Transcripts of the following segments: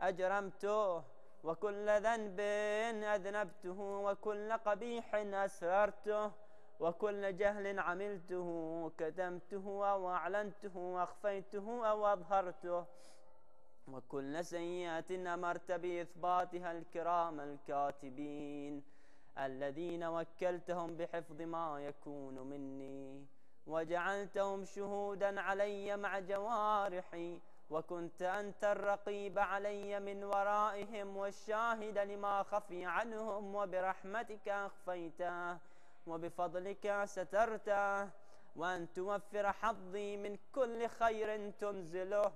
أجرمته، وكل ذنب أذنبته، وكل قبيح أسررته، وكل جهل عملته كتمته أو أعلنته وأخفيته أو أظهرته، وكل سيئة أمرت بإثباتها الكرام الكاتبين الذين وكلتهم بحفظ ما يكون مني، وجعلتهم شهودا علي مع جوارحي، وكنت أنت الرقيب علي من ورائهم والشاهد لما خفي عنهم، وبرحمتك أخفيته وبفضلك سترته، وأن توفر حظي من كل خير تنزله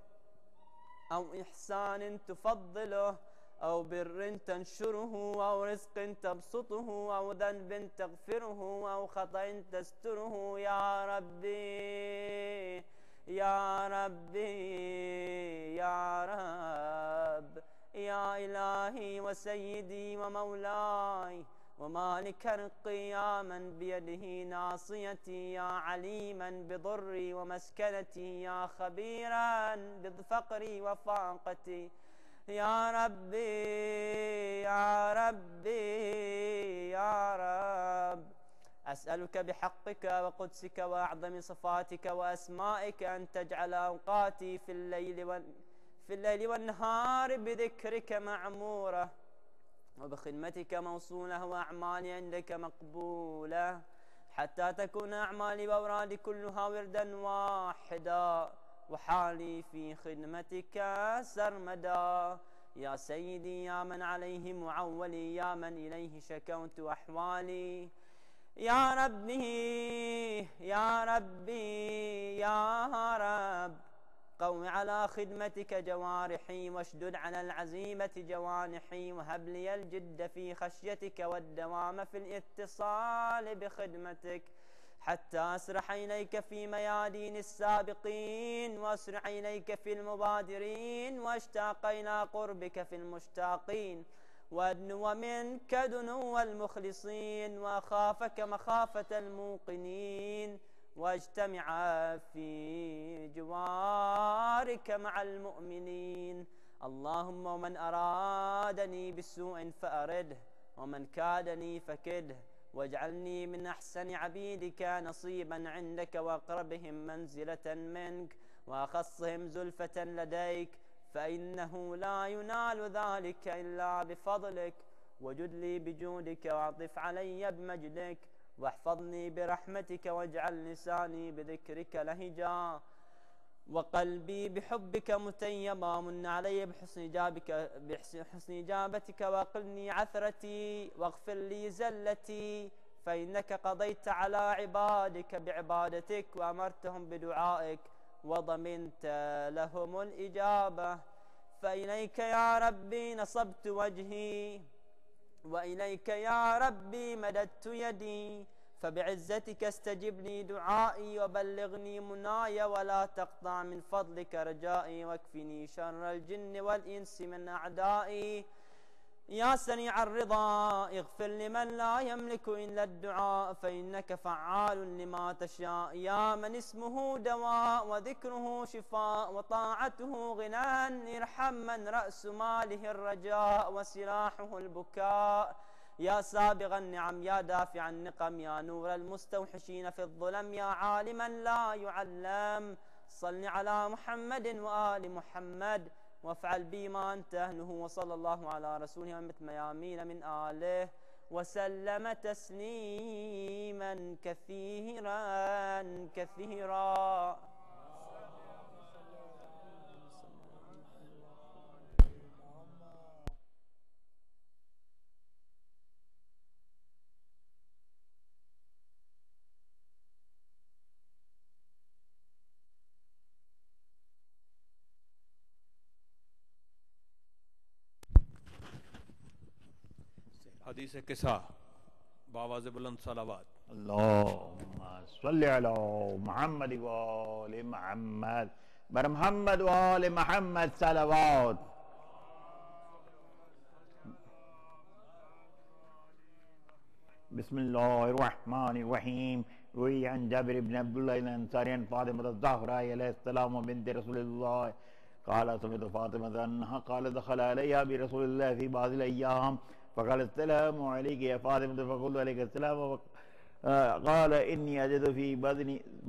أو إحسان تفضله أو بر تنشره أو رزق تبسطه أو ذنب تغفره أو خطأ تستره يا ربي يا ربي يا رب يا إلهي وسيدي ومولاي ومالك رقي، يا من بيده ناصيتي، يا عليما بضري ومسكنتي، يا خبيرا بفقري وفاقتي، يا ربي يا ربي يا رب. أسألك بحقك وقدسك وأعظم صفاتك وأسمائك أن تجعل أوقاتي في الليل والنهار بذكرك معمورة، وبخدمتك موصولة، وأعمالي عندك مقبولة، حتى تكون أعمالي وأورادي كلها وردا واحدا، وحالي في خدمتك سرمدا. يا سيدي يا من عليه معولي، يا من إليه شكوت أحوالي، يا ربي يا ربي يا رب، قو على خدمتك جوارحي، واشدد على العزيمة جوانحي، وهب لي الجد في خشيتك والدوام في الاتصال بخدمتك، حتى أسرح إليك في ميادين السابقين، وأسرع إليك في المبادرين، واشتاق إلى قربك في المشتاقين، وأدنو منك دنو المخلصين، وأخافك مخافة الموقنين، واجتمع في جوارك مع المؤمنين. اللهم ومن أرادني بسوء فأرده، ومن كادني فكده، واجعلني من أحسن عبيدك نصيبا عندك، وأقربهم منزلة منك، وأخصهم زلفة لديك، فإنه لا ينال ذلك إلا بفضلك. وجد لي بجودك، واعطف علي بمجدك، واحفظني برحمتك، واجعل لساني بذكرك لهجا، وقلبي بحبك متيما، من علي بحسن إجابتك، واقلني عثرتي، واغفر لي زلتي، فإنك قضيت على عبادك بعبادتك، وأمرتهم بدعائك، وضمنت لهم الإجابة. فإليك يا ربي نصبت وجهي، وإليك يا ربي مددت يدي، فبعزتك استجب لي دعائي، وبلغني مناي، ولا تقطع من فضلك رجائي، واكفني شر الجن والإنس من أعدائي. يا سريع الرضا اغفر لمن لا يملك إلا الدعاء، فإنك فعال لما تشاء. يا من اسمه دواء، وذكره شفاء، وطاعته غنى، ارحم من رأس ماله الرجاء، وسلاحه البكاء. يا سابغ النعم، يا دافع النقم، يا نور المستوحشين في الظلم، يا عالما لا يعلم، صل على محمد وآل محمد، وافعل بي ما أنت أهله. وصلى الله على رسوله ومت ميامين من آله، وسلم تسليما كثيرا كثيرا. حدیث قصہ بآواز بلند صلوات. اللهم صل على محمد وآل محمد، بر محمد وآل محمد صلوات. بسم الله الرحمن الرحيم. روي عن جابر بن عبد الله الأنصاري عن فاطمة الزهراء عليه السلام بنت رسول الله قال سمعت فاطمة أنها قالت دخل عليها برسول الله في بعض الأيام فقال السلام عليك يا فاطمة فقلت عليك السلام قال إني أجد في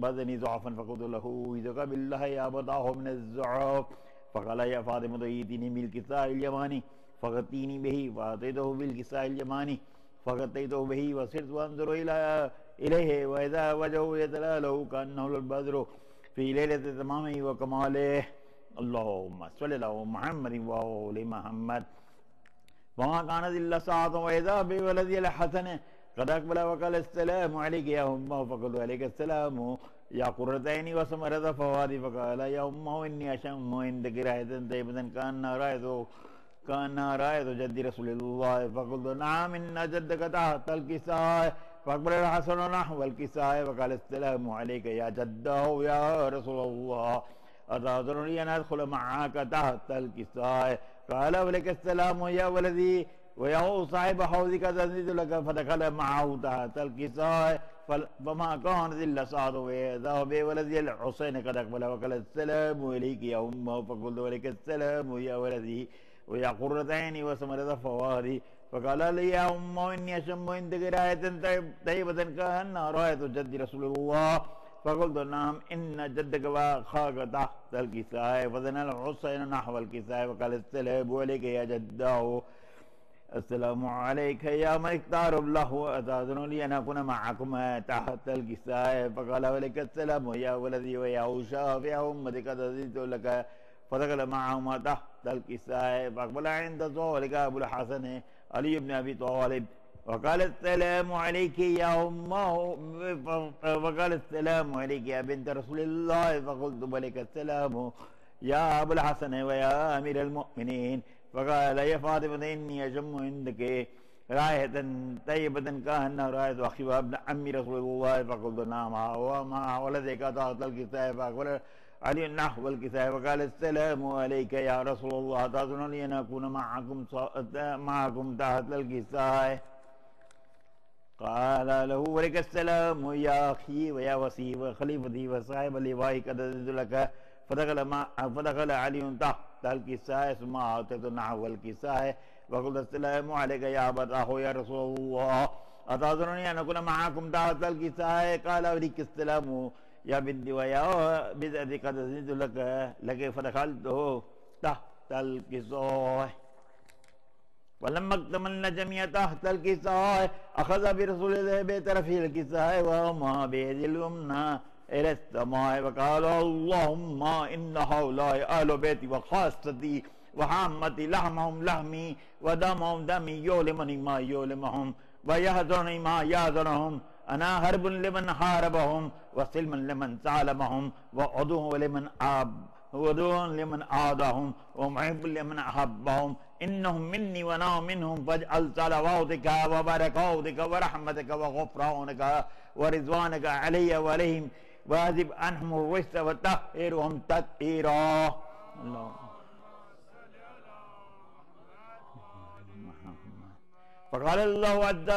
بدني ضعفا فقلت له أعوذك بالله يا أبتاه من الضعف فقال يا فاطمة ائتني بالكساء اليماني فغطيني به فأتيته بالكساء اليماني فغطيته به وصرت أنظر إليه وإذا وجهه يتلألأ كأنه البدر في ليلة تمامه وكماله اللهم صل على محمد وآل محمد وما كانت إلا ساعة وإذا بولدي الحسن قد أقبل وقال السلام عليك يا أمه فقلت عليك السلام يا قرتين وثمرة فوادي فقال يا أمه إني أشم عندك رائحة طيبة كأنها رائحة جد رسول الله فقلت نعم إن جدك تحت الكساء فأقبل الحسن نحو الكساء وقال السلام عليك يا جده يا رسول الله أتأذنني أن أدخل معك تحت الكساء قال ولك السلام يا ولدي ويا صاحب حوضك تزيد لك فدخل معه تحت الكساء فما كانت إلا ساعة وإذا بولدي الحسين قد أقبل وقال السلام عليك يا أمه فقلت ولك السلام يا ولدي ويا قرتين وثمرة فوادي فقال لي يا أمه إني أشم عندك رائحة طيبة كأنها رائحة جد رسول الله فقلت نعم إن جدك وأخاك تحت الكساء فدنا الحسين نحو الكساء وقال السلام عليك يا جده السلام عليك يا من اختار الله أتأذن لي أن أكون معكما تحت الكساء فقال ولك السلام يا ولدي ويا أوشاف يا أمتي قد أزيد لك فدخل معهما تحت الكساء فأقبل عند ذلك أبو الحسن علي بن أبي طالب وقال السلام عليك يا أمه وقال السلام عليك يا بنت رسول الله فقلت ولك السلام يا أبو الحسن ويا أمير المؤمنين فقال يا فاطمة إني أشم عندك رائحة طيبة كأنها رائحة أخي وابن عم رسول الله فقلت نعم وما ولدك تحت الكساء فأقبل علي نحو الكساء وقال السلام عليك يا رسول الله تأذن لي أن أكون معكم تحت الكساء قال له ولك السلام يا أخي ويا وصي وخليفتي وصاحب اللواء قد أزيد لك فدخل علي تحت الكساء ثم أعطيت نحو الكساء وقلت السلام عليك يا أبتاه يا رسول الله أتأذنني أن أكون معكم تحت الكساء قال ولك السلام يا بنتي ويا بدأتي قد أزيد لك فدخلته تحت الكساء ولما اكتملنا جميع تحت الكساء أخذ برسول الله بطرف الكساء وما بيد اليمنى إلى السماء وقال اللهم إن هؤلاء أهل بيتي وخاصتي وحامتي لحمهم لحمي ودمهم دمي يؤلمني ما يؤلمهم ويحزنني ما يحزنهم أنا حرب لمن حاربهم وسلم لمن سالمهم وعدو لمن عادهم ومحب لمن أحبهم إنهم مني وأنا منهم فاجعل صلواتك وبركاتك ورحمتك وغفرانك ورضوانك علي وعليهم واذب عنهم الرجس وطهرهم تطهيرا فقال الله عز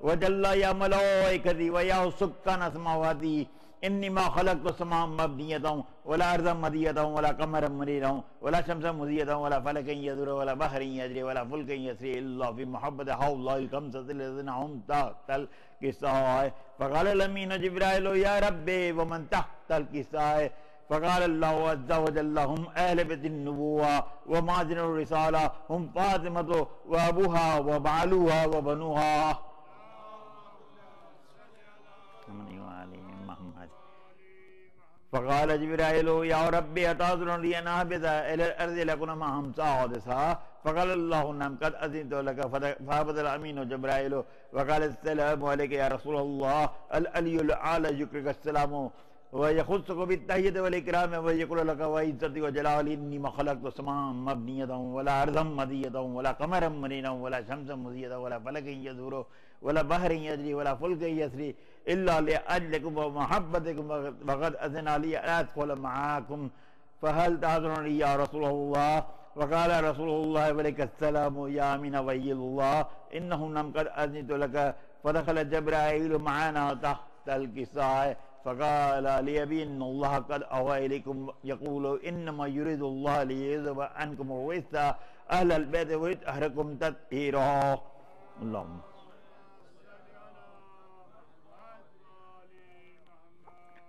وجل يا ملائكتي ويا سكان سماواتي إني ما خلقت السماء مبنية ولا أرضا مدية ولا قمرا منيرا ولا شمسا مضيئة ولا فلكا يدور ولا بحر يجري ولا فلكا يسري إلا في محبة هؤلاء الخمسة الذين هم تحت الكساء فقال الأمين جبرائيل يا ربي ومن تحت الكساء فقال الله عز وجل هم أهل بيت النبوة ومعدن الرسالة هم فاطمة وأبوها وبعلوها وبنوها فقال جبرائيل يا ربي أتأذن لي أن أهبط إلى الأرض لأكون معهم سادسا فقال الله نعم قد أذنت لك فهبط الأمين جبرائيل وقال السلام عليك يا رسول الله العلي الأعلى يكرك السلام ويخصك بالتحية والإكرام ويقول لك وعزتي وجلالي إني ما خلقت السماء مبنية ولا أرضا مدية ولا قمرا منيرا ولا شمسا مضيئة ولا فلكا يدور ولا بحر يجري ولا فلك يسري إلا لأجلكم ومحبتكم وقد أذن لي أن أدخل معكم فهل تأذنني يا رسول الله وقال رسول الله ولك السلام يا من ولي الله إنه نم قد أذنت لك فدخل جبرائيل معنا تحت الكساء فقال لأبي إن الله قد أوحى إليكم يقول إنما يريد الله ليذهب عنكم الرجس أهل البيت ويطهركم تطهيرا. اللهم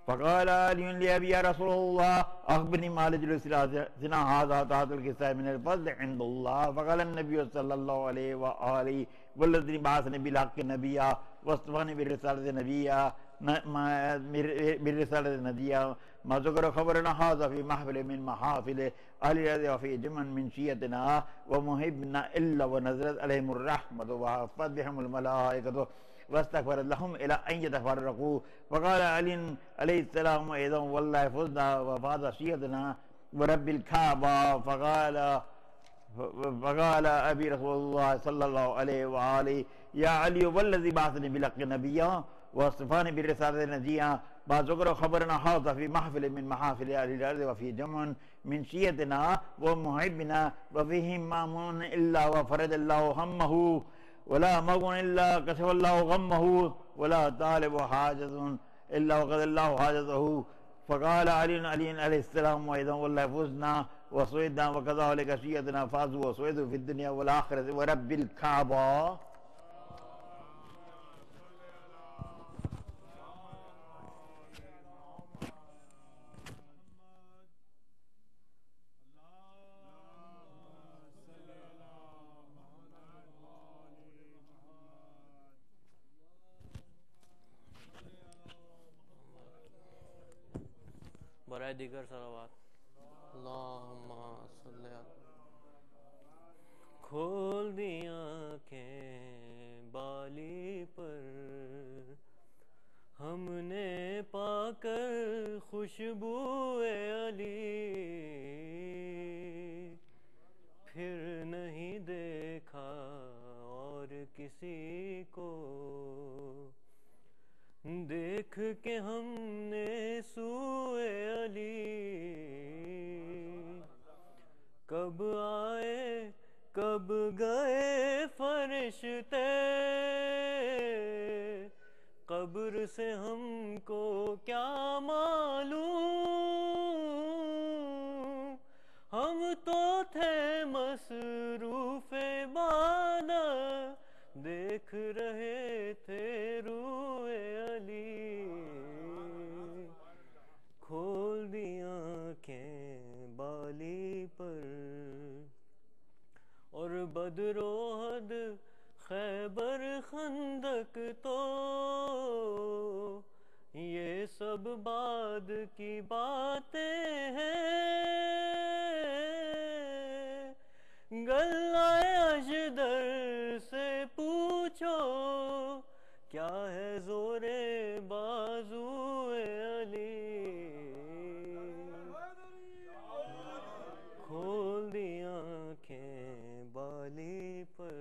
فقال علي لأبي يا رسول الله أخبرني ما لجلسنا هذا تحت الكساء من الفضل عند الله. فقال النبي صلى الله عليه وآله والذي بعثني بالحق نبيا واصطفاني بالرسالة نبيا ما ذكر خبرنا هذا في محفل من محافل أهل الأرض وفي جمع من شيعتنا ومحبنا إلا ونزلت عليهم الرحمة وحفت بهم الملائكة واستغفر لهم إلى أن يتفرقوا. فقال علي عليه السلام أيضا والله فزنا وفاز شيعتنا ورب الكعبة. فقال أبي رسول الله صلى الله عليه وآله يا علي والذي بعثني بالحق نبيا واصطفاني بالرسالة نبيا ما ذكر خبرنا هذا في محفل من محافل أهل الأرض وفي جمع من شيعتنا ومحبنا وفيهم مامون إلا وفرد الله همه ولا مغن إلا كشف الله غمه ولا طالب حاجة إلا وقضى الله حاجته. فقال علي عليه السلام أيضا والله فزنا وسعدنا وكذلك شيعتنا فازوا وسعدوا في الدنيا والآخرة ورب الكعبة. برائے دیگر صلوات اللہم صلی اللہ. کھول دی آنکھیں بالی پر ہم نے پا کر خوشبو علی، پھر نہیں دیکھا اور کسی کو، دیکھ کے ہم نے سوئے علی. کب آئے کب گئے فرشتے، قبر سے ہم کو کیا معلوم، ہم تو تھے مصروف عبادت، دیکھ رہے تھے روئے علی. کھول دی آنکھیں بالی پر اور بدر احد خیبر خندق تو یہ سب بعد کی باتیں ہیں. گلائے اجدر سے پوچھو کیا ہے زور بازو علی. کھول دی آنکھیں بالی پر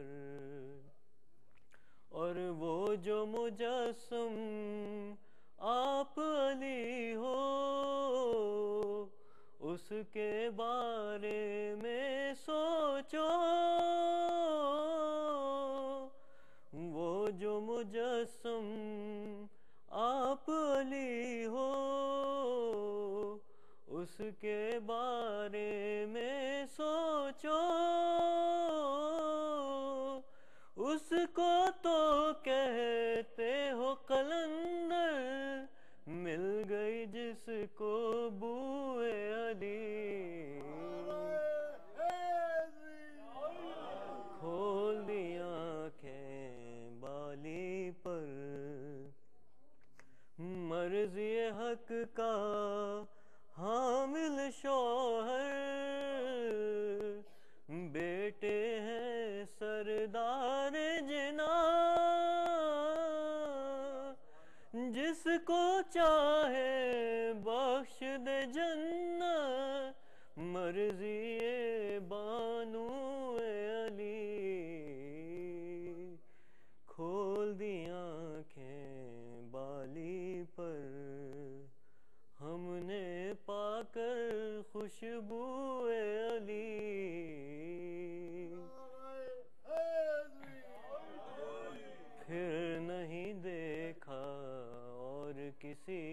اور وہ جو مجسم آپ علی ہو، اس کے بارے میں سوچو. وہ جو مجسم آپ علی ہو، اس کے بارے میں سوچو. اس کو تو کہتے ہو قلندر، مل گئی جس کو بوئے علی. کھول دی آنکھیں بالی پر مرضی حق کا حامل شوہر، بیٹے ہیں سردار جنا، جس کو چاہے بخش دے جنت، مرضی بانو علی. کھول دی آنکھیں بالی پر ہم نے پا کر خوشبو علی. پھر نہیں دیکھا اور کسی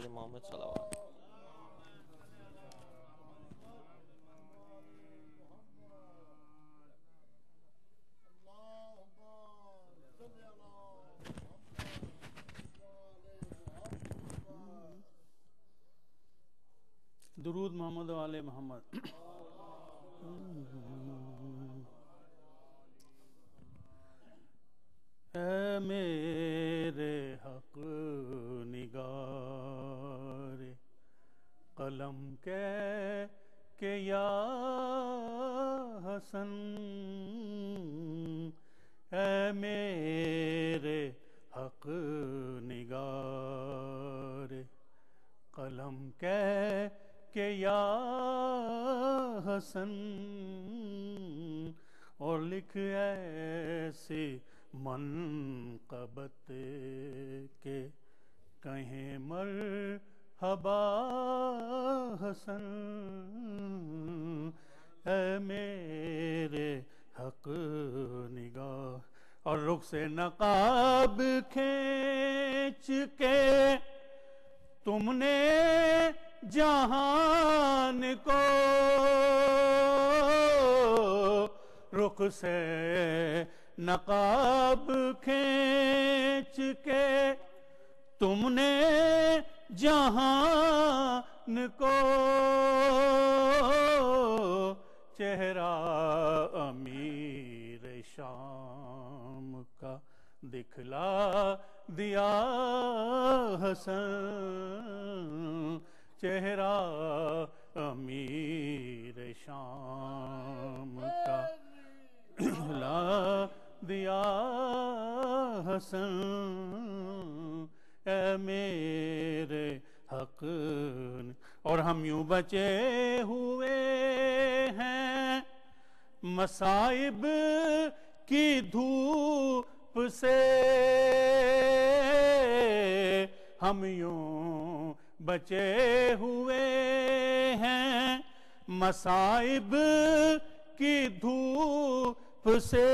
محمد صلوات. درود محمد و آل محمد. اے میرے حق نگار قلم کہ یا حسن، اے میرے حق نگار قلم کہ یا حسن، اور لکھ ایسی منقبت کے کہیں مرحبا حسن، اے میرے حق نگاہ. اور رخ سے نقاب کھینچ کے تم نے جہان کو، رخ سے نقاب کھینچ کے تم نے جہان کو، چہرہ امیر شام کا دکھلا دیا حسن، چہرہ امیر شام کا دکھلا دیا حسن، اے میرے حق. اور ہم یوں بچے ہوئے ہیں مصائب کی دھوپ سے، ہم یوں بچے ہوئے ہیں مصائب کی دھوپ سے،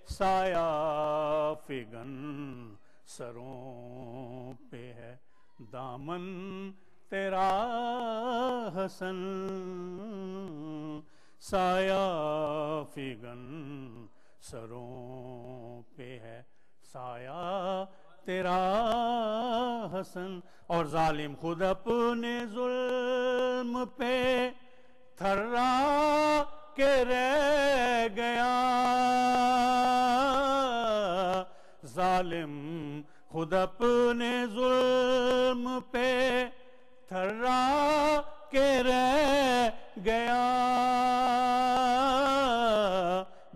سایہ فگن سروں پہ ہے دامن تیرا حسن، سایہ فگن سروں پہ ہے سایہ تیرا حسن. اور ظالم خود اپنے ظلم پہ تھرا کے رہ گیا، ظالم خود اپنے ظلم پہ تھرا کے رہ گیا،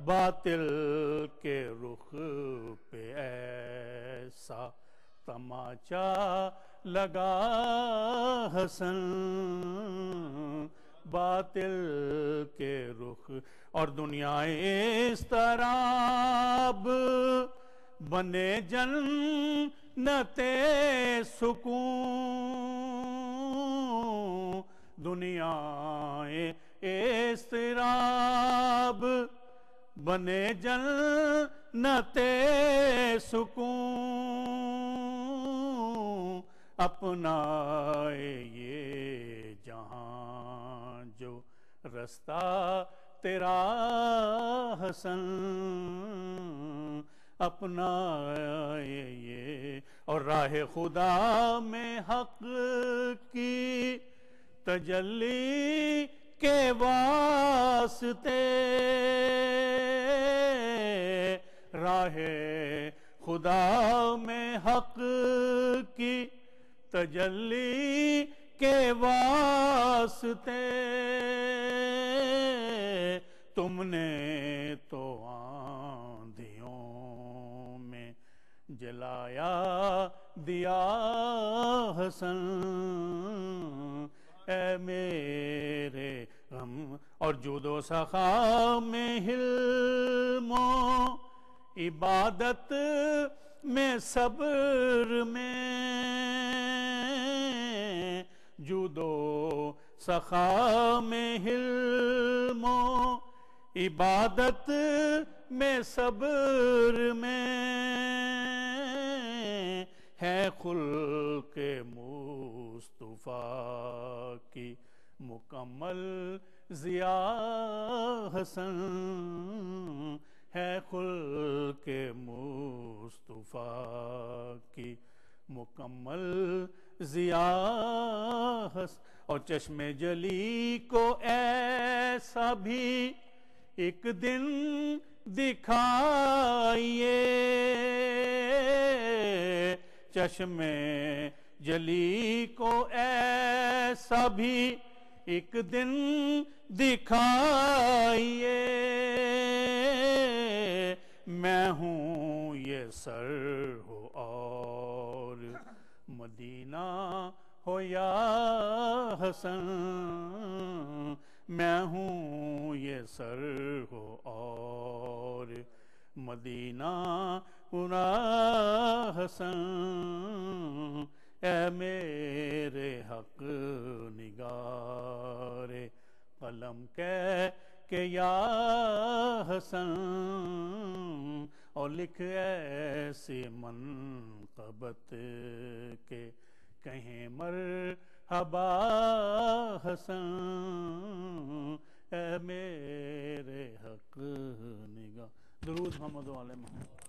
باطل کے رخ پہ ایسا تماچا لگا حسن، باطل کے رخ. اور دنیا اس طرح بنے جنت سکون، دنیا اضطراب بنے جنت سکون، اپنائے یہ جہاں جو رستہ تیرا حسن، اپنائے یہ. اور راہ خدا میں حق کی تجلی کے واسطے، راہ خدا میں حق کی تجلی کے واسطے، تم نے تو آندھیوں میں جلایا دیا حسن، اے میرے غم. اور جود و سخا میں حلم و عبادت میں صبر میں، جود و سخا میں حلم و عبادت میں صبر میں، ہے خلق مصطفیٰ کی مکمل ضیا حسن، ہے خلق مصطفیٰ کی مکمل ضیا حسن، اور چشم جلی کو ایسا بھی ایک دن دکھائیے، چشم جلی کو ایسا بھی ایک دن دکھائیے، میں ہوں یہ سر ہو اور مدینہ ہو یا حسن، میں ہوں یہ سر ہو اور مدینہ ہونا حسن، اے میرے حق نگار قلم کہہ کہ یا حسن، اور لکھ ایسی منقبت کے کہیں مرحبا حسن، اے میرے حق نگاہ۔ درود محمد و آل محمد۔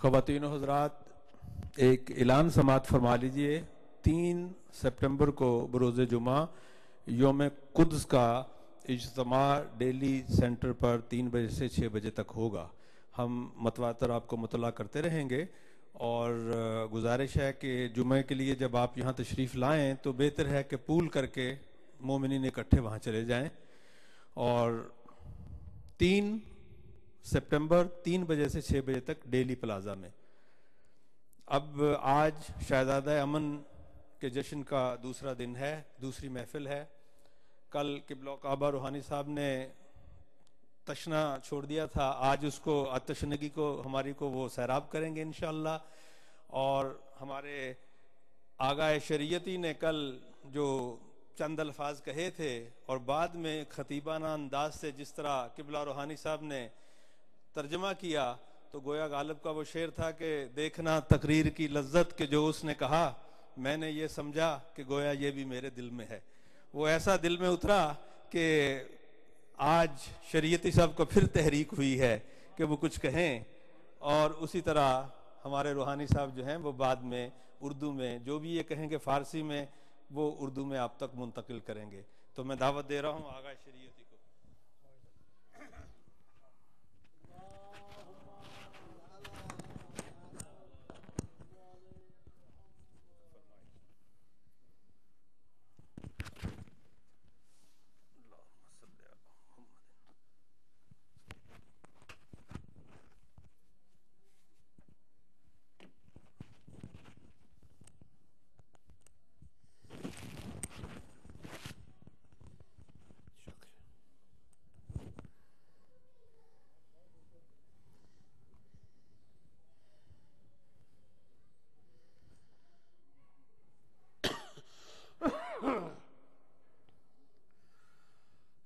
خواتین و حضرات، ایک اعلان سماعت فرما لیجئے۔ 3 سپٹمبر کو بروز جمعہ یوم قدس کا اجتماع ڈیلی سینٹر پر 3 بجے سے 6 بجے تک ہوگا۔ ہم متواتر آپ کو مطلع کرتے رہیں گے، اور گزارش ہے کہ جمعہ کے لیے جب آپ یہاں تشریف لائیں تو بہتر ہے کہ پول کر کے مومنین اکٹھے وہاں چلے جائیں۔ اور 3 سپٹمبر 3 بجے سے 6 بجے تک ڈیلی پلازا میں۔ اب آج شہزادہ امن کے جشن کا دوسرا دن ہے، دوسری محفل ہے۔ کل قبلہ کعبہ روحانی صاحب نے تشنا چھوڑ دیا تھا، آج اس کو تشنگی کو ہماری کو وہ سیراب کریں گے انشاءاللہ۔ اور ہمارے آغا شریعتی نے کل جو چند الفاظ کہے تھے اور بعد میں خطیبانہ انداز سے جس طرح قبلہ روحانی صاحب نے ترجمہ کیا، تو گویا غالب کا وہ شعر تھا کہ دیکھنا تقریر کی لذت کہ جو اس نے کہا، میں نے یہ سمجھا کہ گویا یہ بھی میرے دل میں ہے۔ وہ ایسا دل میں اترا کہ آج شریعتی صاحب کو پھر تحریک ہوئی ہے کہ وہ کچھ کہیں، اور اسی طرح ہمارے روحانی صاحب جو ہیں وہ بعد میں اردو میں جو بھی یہ کہیں گے فارسی میں، وہ اردو میں آپ تک منتقل کریں گے۔ تو میں دعوت دے رہا ہوں آغا شریعتی کو۔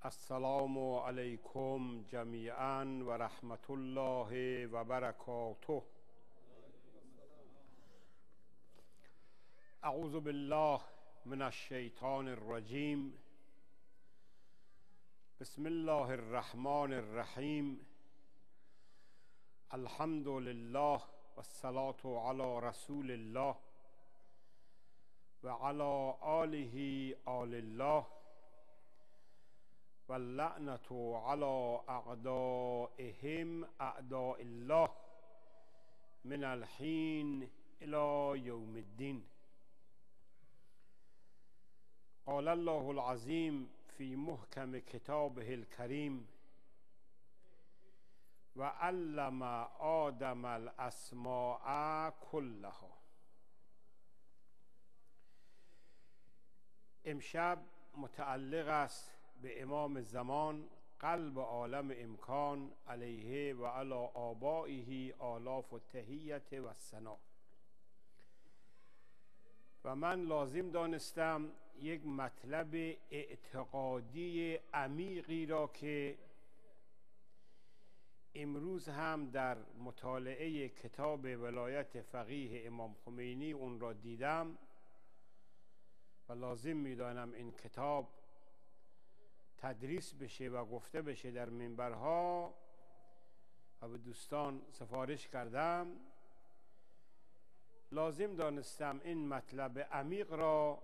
السلام علیکم جمیعاً ورحمۃ اللہ وبرکاتہ۔ اعوذ باللہ من الشیطان الرجیم، بسم اللہ الرحمن الرحیم، الحمد للہ والصلاة علی رسول اللہ وعلی آلہ آل اللہ واللعنة على أعدائهم أعداء الله من الحين إلى يوم الدين۔ قال الله العظيم في محكم كتابه الكريم: وعلم آدم الأسماء كلها۔ امشب متعلق است به امام زمان قلب عالم امکان علیه و علی آبائه آلاف و تحیت و ثنا. و من لازم دانستم یک مطلب اعتقادی عمیقی را که امروز هم در مطالعه کتاب ولایت فقیه امام خمینی اون را دیدم و لازم می‌دانم این کتاب تدریس بشه و گفته بشه در منبرها و به دوستان سفارش کردم. لازم دانستم این مطلب عمیق را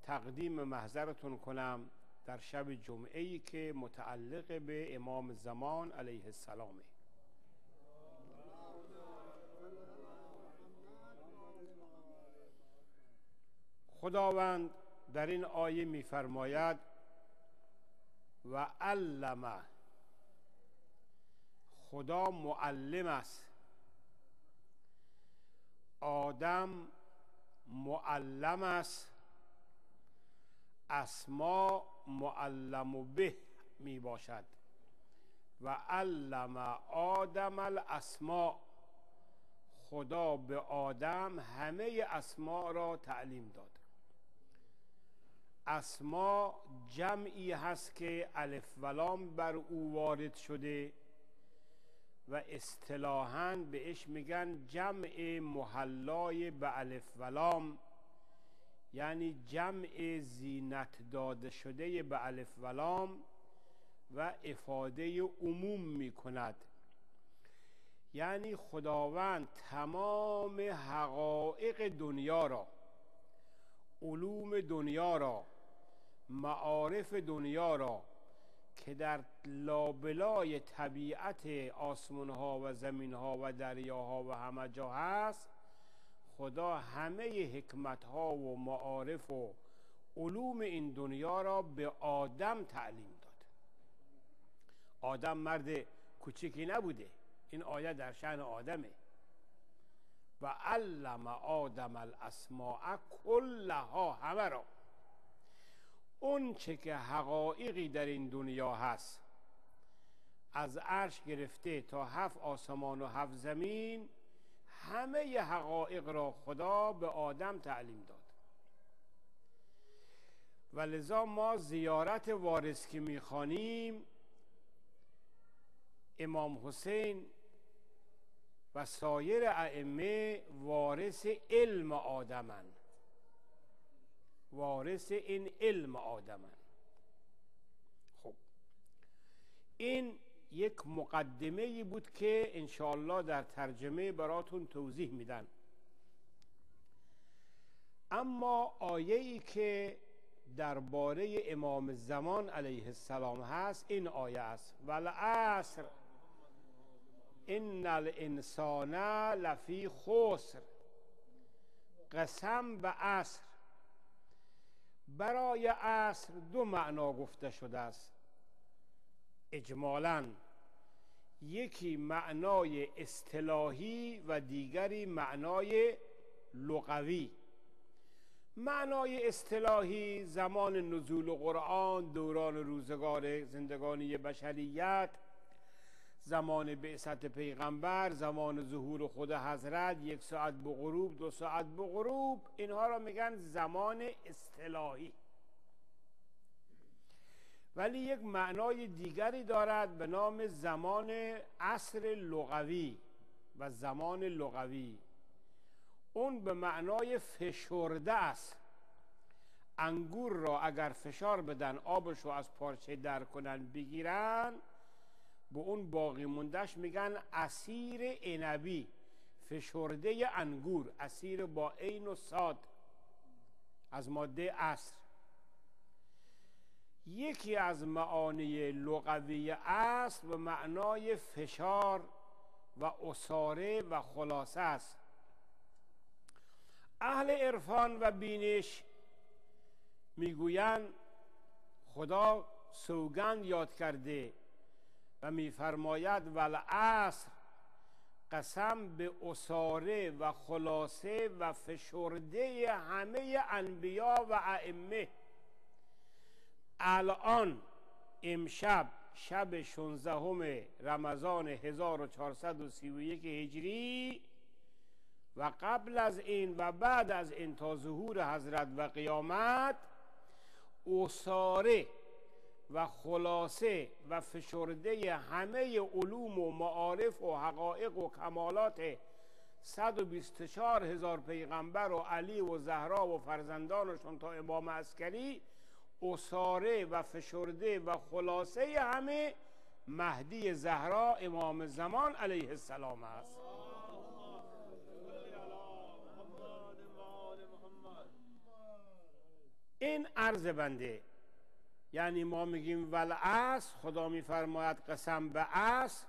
تقدیم محضرتون کنم در شب جمعه‌ای که متعلق به امام زمان علیه السلامه. خداوند در این آیه می‌فرماید و علم، خدا معلم است، آدم معلم است، اسما معلم به می باشد. و علم آدم الاسماء، خدا به آدم همه اسما را تعلیم داد. اسما جمعی هست که الف و لام بر او وارد شده و اصطلاحاً بهش میگن جمع محلای به الف و لام، یعنی جمع زینت داده شده به الف و لام و افاده عموم می کند. یعنی خداوند تمام حقایق دنیا را، علوم دنیا را، معارف دنیا را که در لابلای طبیعت آسمان ها و زمین ها و دریاها و همه جا هست، خدا همه حکمت ها و معارف و علوم این دنیا را به آدم تعلیم داد. آدم مرد کوچکی نبوده، این آیه در شأن آدمه. و علم آدم الاسماء کلها، همه را، اون چه که حقایقی در این دنیا هست، از عرش گرفته تا 7 آسمان و 7 زمین، همه حقایق را خدا به آدم تعلیم داد. و لذا ما زیارت وارث که میخوانیم، امام حسین و سایر ائمه وارث علم آدمن، وارث این علم آدمن. خب این یک مقدمه بود که انشاءالله در ترجمه براتون توضیح میدن. اما آیه‌ای که درباره امام زمان علیه السلام هست این آیه است: والعصر ان الانسان لفی خسر. قسم به عصر. برای عصر 2 معنا گفته شده است اجمالاً، یکی معنای اصطلاحی و دیگری معنای لغوی. معنای اصطلاحی زمان نزول قرآن، دوران روزگار زندگانی بشریت، زمان بعثت پیغمبر، زمان ظهور خود حضرت، 1 ساعت به غروب، 2 ساعت به غروب، اینها را میگن زمان اصطلاحی. ولی یک معنای دیگری دارد به نام زمان عصر لغوی. و زمان لغوی اون به معنای فشرده است. انگور را اگر فشار بدن، آبش رو از پارچه در کنن بگیرن، به اون باقی موندهش میگن عصیر عنبی، فشرده انگور، عصیر با عین و صاد از ماده عصر. یکی از معانی لغوی عصر به معنای فشار و عصاره و خلاصه است. اهل عرفان و بینش میگویند خدا سوگند یاد کرده و میفرماید والعصر، قسم به عصاره و خلاصه و فشرده همه انبیا و ائمه. الان امشب شب 16 رمضان 1431 هجری و قبل از این و بعد از این تا ظهور حضرت و قیامت، عصاره و خلاصه و فشرده همه علوم و معارف و حقایق و کمالات 124,000 پیغمبر و علی و زهرا و فرزندانشون تا امام عسکری، اساره و فشرده و خلاصه همه مهدی زهرا امام زمان علیه السلام است. این عرض بنده. یعنی ما میگیم والعصر، خدا میفرماید قسم به عصر.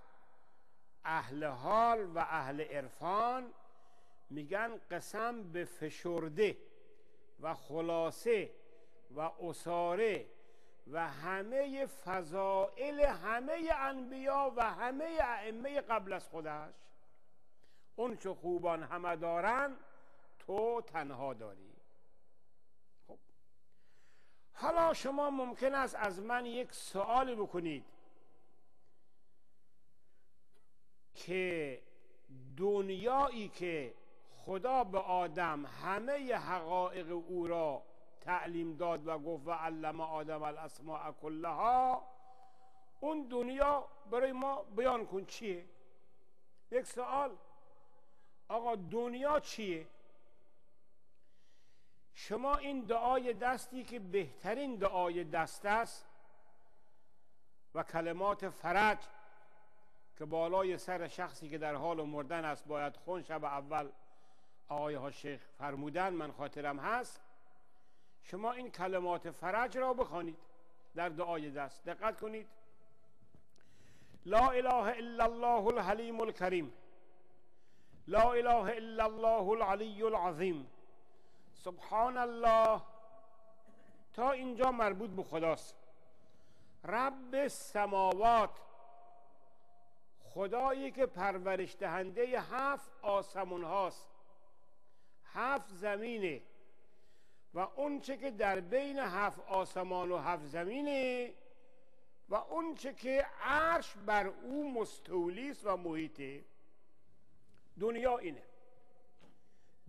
اهل حال و اهل عرفان میگن قسم به فشرده و خلاصه و اساره و همه فضائل همه انبیا و همه ائمه قبل از خودش. اون چه خوبان همه دارن تو تنها داری. خب حالا شما ممکن است از من یک سوالی بکنید که دنیایی که خدا به آدم همه حقایق او را تعلیم داد و گفت و علم آدم الاسماء کلها، اون دنیا برای ما بیان کن چیه؟ یک سوال، آقا دنیا چیه؟ شما این دعای دستی که بهترین دعای دست است و کلمات فرج که بالای سر شخصی که در حال مردن است باید خون، شب اول آقای ها شیخ فرمودن، من خاطرم هست، شما این کلمات فرج را بخوانید در دعای دست. دقت کنید: لا اله الا الله الحلیم الکریم، لا اله الا الله العلی العظیم، سبحان الله. تا اینجا مربوط به خداست. رب السماوات، خدایی که پرورش دهنده 7 آسمون هاست، 7 زمینه و اون چه که در بین 7 آسمان و 7 زمینه و اون چه که عرش بر او مستولی است و محیطه. دنیا اینه.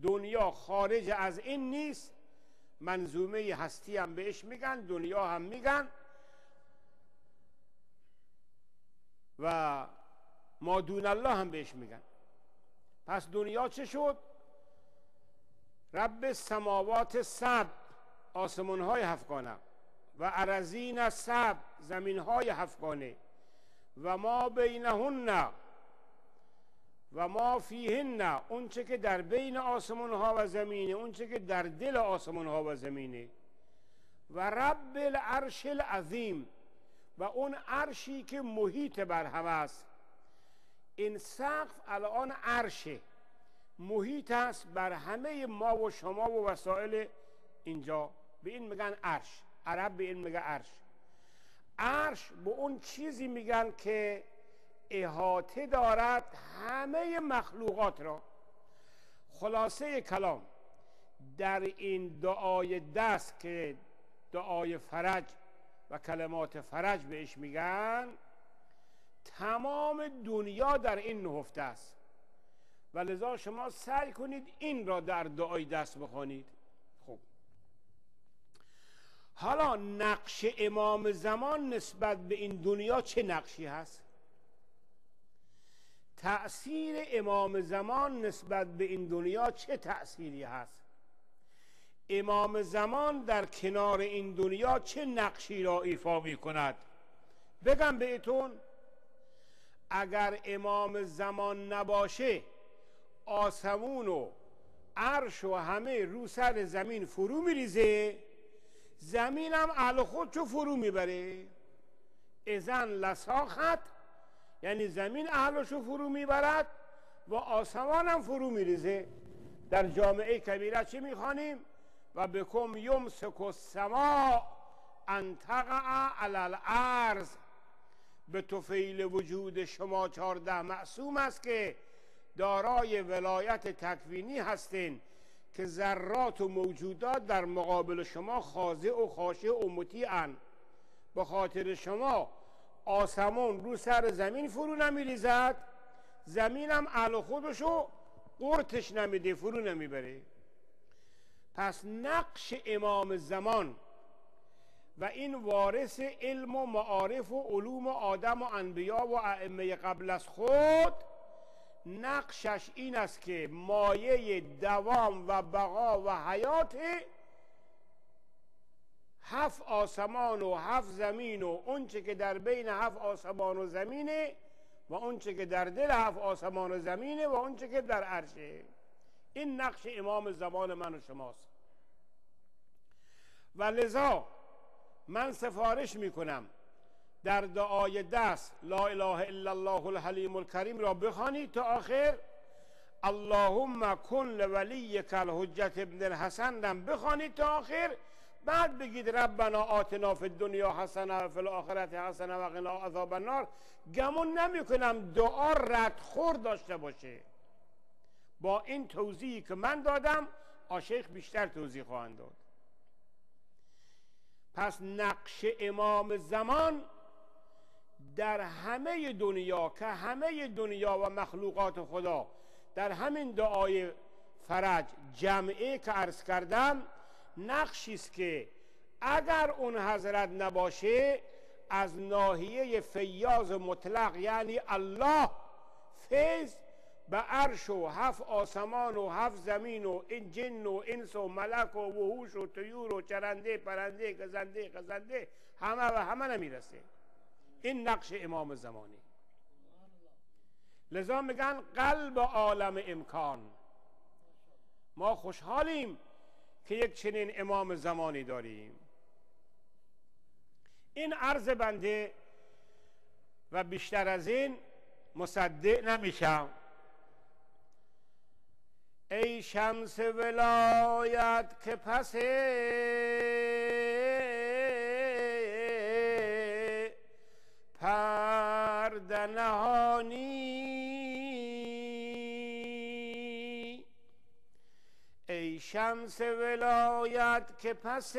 دنیا خارج از این نیست. منظومه هستی هم بهش میگن، دنیا هم میگن و ما دون الله هم بهش میگن. پس دنیا چه شد؟ رب السماوات سبع، آسمان های هفتگانه، و ارضین سبع، زمین های هفتگانه، و ما بینهن و ما فیهن، اون چه که در بین آسمان ها و زمینه، اون چه که در دل آسمان ها و زمینه، و رب العرش العظیم، و اون عرشی که محیط بر همه است. این سقف الان عرشه، محیط است بر همه ما و شما و وسایل اینجا. به این میگن عرش. عرب به این میگه عرش. عرش به اون چیزی میگن که احاطه دارد همه مخلوقات را. خلاصه کلام در این دعای دست که دعای فرج و کلمات فرج بهش میگن، تمام دنیا در این نهفته است و لذا شما سعی کنید این را در دعای دست بخوانید. خب حالا نقش امام زمان نسبت به این دنیا چه نقشی هست؟ تأثیر امام زمان نسبت به این دنیا چه تأثیری هست؟ امام زمان در کنار این دنیا چه نقشی را ایفا می کند؟ بگم بهتون، اگر امام زمان نباشه آسمون و عرش و همه رو سر زمین فرو میریزه، زمین هم اهل خودشو فرو میبره. اذن لساخت، یعنی زمین اهلشو فرو میبرد و آسمان هم فرو میریزه. در جامعه کبیره چی میخوانیم؟ و بکم یمسک السماء ان تقع علی الارض. به طفیل وجود شما 14 معصوم است که دارای ولایت تکوینی هستین که ذرات و موجودات در مقابل شما خاضع و خاشع و مطیعن. به خاطر شما آسمان رو سر زمین فرو نمیریزد، زمین هم اهل خودشو قرتش نمیده، فرو نمیبره. پس نقش امام زمان و این وارث علم و معارف و علوم آدم و انبیا و ائمه قبل از خود نقشش این است که مایه دوام و بقا و حیات 7 آسمان و 7 زمین و اونچه که در بین 7 آسمان و زمینه و اونچه که در دل 7 آسمان و زمینه و اونچه که در عرشه. این نقش امام زمان من و شماست. و لذا من سفارش میکنم در دعای دست لا اله الا الله الحلیم الکریم را بخوانید تا آخر. اللهم کن لولیک الحجة ابن الحسن را بخوانید تا آخر. بعد بگید ربنا آتنا فی الدنیا حسنه و فی الاخرة حسنه و قنا عذاب النار. گمون نمی کنم دعا ردخور داشته باشه. با این توضیحی که من دادم آشیخ بیشتر توضیح خواهند داد. پس نقش امام زمان در همه دنیا که همه دنیا و مخلوقات خدا در همین دعای فرج جمعه که عرض کردم نقشی است که اگر اون حضرت نباشه از ناحیه فیاض مطلق یعنی الله فیض به عرش و 7 آسمان و 7 زمین و این جن و انس و ملک و وحوش و طیور و چرنده پرنده گزنده خزنده همه نمیرسه. این نقش امام زمانی. لذا میگن قلب عالم امکان. ما خوشحالیم که یک چنین امام زمانی داریم. این عرض بنده و بیشتر از این مصدق نمیشم. ای شمس ولایت که پس پرده نهانی، ای شمس ولایت که پس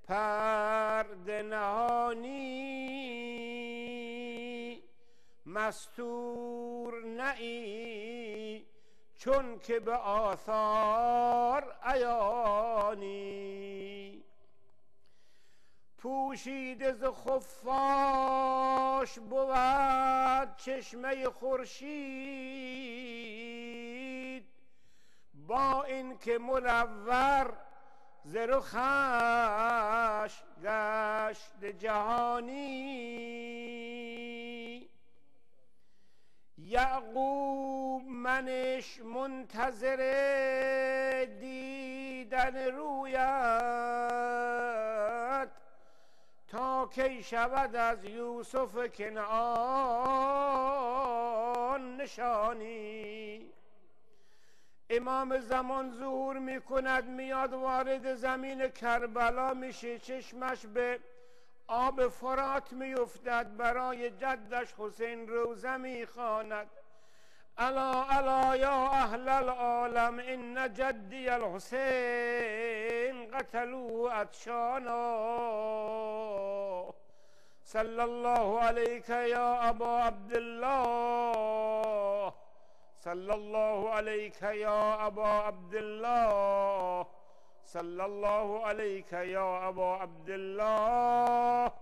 پرده نهانی، مستور نئی چون که به آثار عیانی، پوشیده ز خفاش بود چشمه خورشید، با این که منور ز رخش گشت جهانی، یعقوب منش منتظر دیدن رویت، تا کی شود از یوسف کنعان نشانی. امام زمان ظهور می کند، میاد وارد زمین کربلا میشه، چشمش به آب فرات میافتد، برای جدش حسین روزه میخواند. الا الا یا اهل العالم ان جدی الحسین قتلوه عطشانا، صلی الله علیک یا ابا عبدالله، صلی الله علیک یا ابا عبدالله، صلی الله علیک یا ابا عبدالله،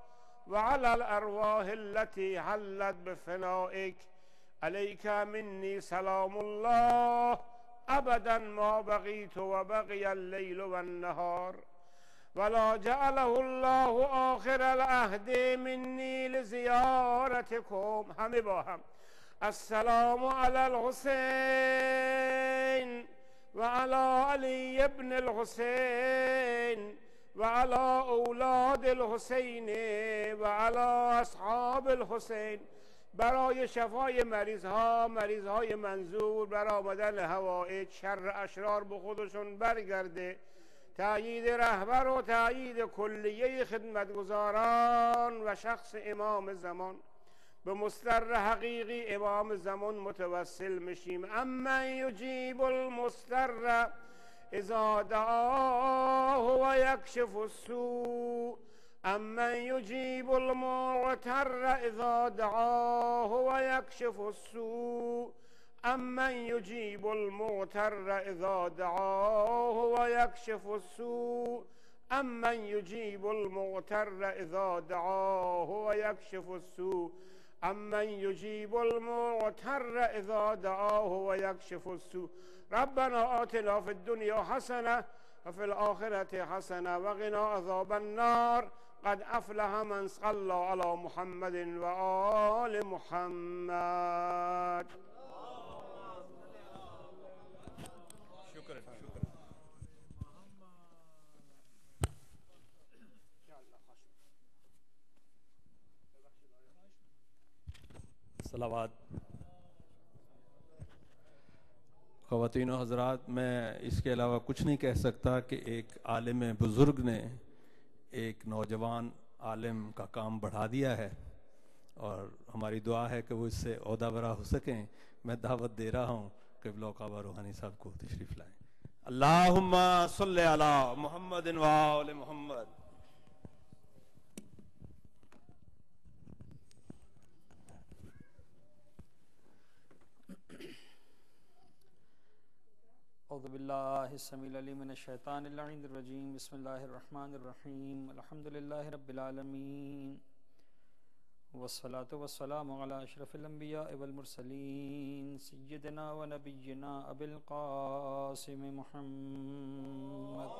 وعلى الارواح التي حلت بفنائك عليك مني سلام الله ابدا ما بقيت وبقي الليل والنهار، ولا جعله الله آخر العهد مني لزيارتكم. همه با هم السلام على الحسين وعلى علي ابن الحسين وعلى اولاد الحسین وعلى اصحاب الحسین. برای شفای مریضهای منظور، بر آمدن حوائج، شر اشرار به خودشون برگرده، تأیید رهبر و تأیید کلیه خدمتگزاران و شخص امام زمان. به مستر حقیقی امام زمان متوسل میشیم. اما یجیب المستر اذا دعاه و یکشف السوء، اما یجیب المعتر اذا دعاه و یکشف السوء، أمن يجيب المغتر إذا دعاه ويكشف السوء أمن يجيب المغتر إذا دعاه ويكشف السوء أمن يجيب المغتر إذا دعاه ويكشف السوء ربنا آتنا في الدنيا حسنة وفي الآخرة حسنة وقنا عذاب النار قد أفلح من صلى على محمد وآل محمد. صلوات. خواتین و حضرات، میں اس کے علاوہ کچھ نہیں کہہ سکتا کہ ایک عالم بزرگ نے ایک نوجوان عالم کا کام بڑھا دیا ہے، اور ہماری دعا ہے کہ وہ اس سے عہدہ برا ہو سکیں. میں دعوت دے رہا ہوں کہ قبلہ و کعبہ روحانی صاحب کو تشریف لائیں. اللہم صلی علی محمد و آل محمد. اعوذ باللہ السمیع العلیم من الشیطان اللعین الرجیم. بسم اللہ الرحمن الرحیم. الحمدللہ رب العالمین والصلاة والسلام علی اشرف الانبیاء والمرسلین سیدنا و نبینا ابی القاسم محمد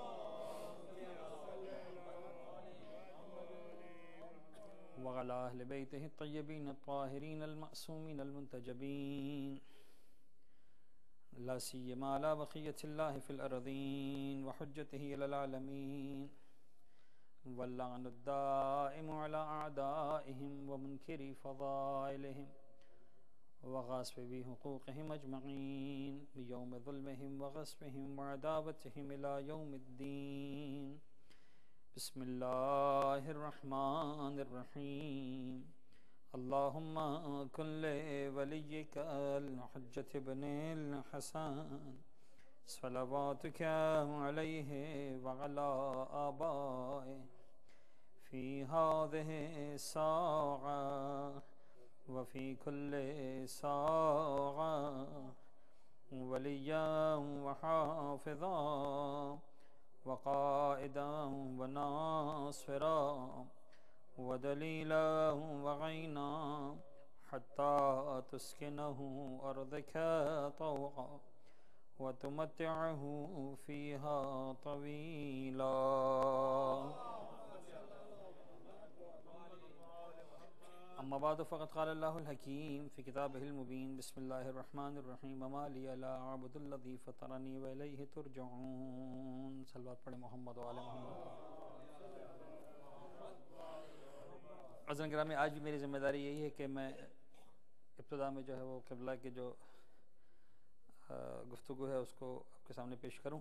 وعلی اہل بیتہ الطیبین الطاہرین المعصومین المنتجبین لا سیما علی بقیت اللہ فی الارضین وحجتہ علی العالمین واللعن الدائم علی اعدائهم ومنکری فضائلهم وغاصبی حقوقهم اجمعین بیوم ظلمهم وغصبهم وعداوتهم الى یوم الدین. بسم اللہ الرحمن الرحیم. اللہم کن لولیک الحجۃ ابن الحسن صلواتک علیہ وعلی آبائہ فی ہذہ الساعة وفی کل ساعة ولیا وحافظا وقائدا وناصرا ودلیلا وعینا حتی تسکنہ ارضک طوعا وتمتعه فيها طويلا. اما بعد فقد قال الله الحكيم في كتابه المبين. بسم الله الرحمن الرحيم. وما لي لا اعبد الذي فطرني واليه ترجعون. صلوات پڑھیں محمد و آل محمد. عزیزان گرامی، آج بھی میری ذمہ داری یہی ہے کہ میں ابتدا میں جو ہے وہ قبلہ کے جو گفتگو ہے اس کو آپ کے سامنے پیش کروں.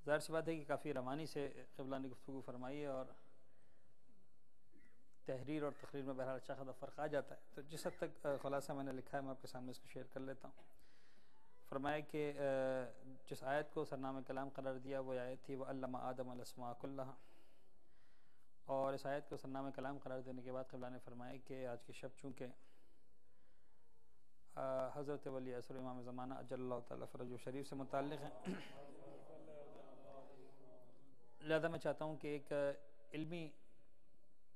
ظاہر سی بات ہے کہ کافی روانی سے قبلہ نے گفتگو فرمائی ہے، اور تحریر اور تقریر میں بہرحال اچھا خاصا فرق آ جاتا ہے. تو جس حد تک خلاصہ میں نے لکھا ہے میں آپ کے سامنے اس کو شیئر کر لیتا ہوں. فرمایا کہ جس آیت کو سرنامہ کلام قرار دیا وہ آیت تھی وَعَلَّمَ آدَمَ الْأَسْمَاءَ كُلَّهَا، اور اس آیت کو سرنامہ کلام قرار دینے کے بعد قبلہ نے فرمایا کہ آج کی شب چونکہ حضرت ولی عصر امام زمانہ اجل اللہ تعالیٰ فرجہ شریف سے متعلق ہے، لہذا میں چاہتا ہوں کہ ایک علمی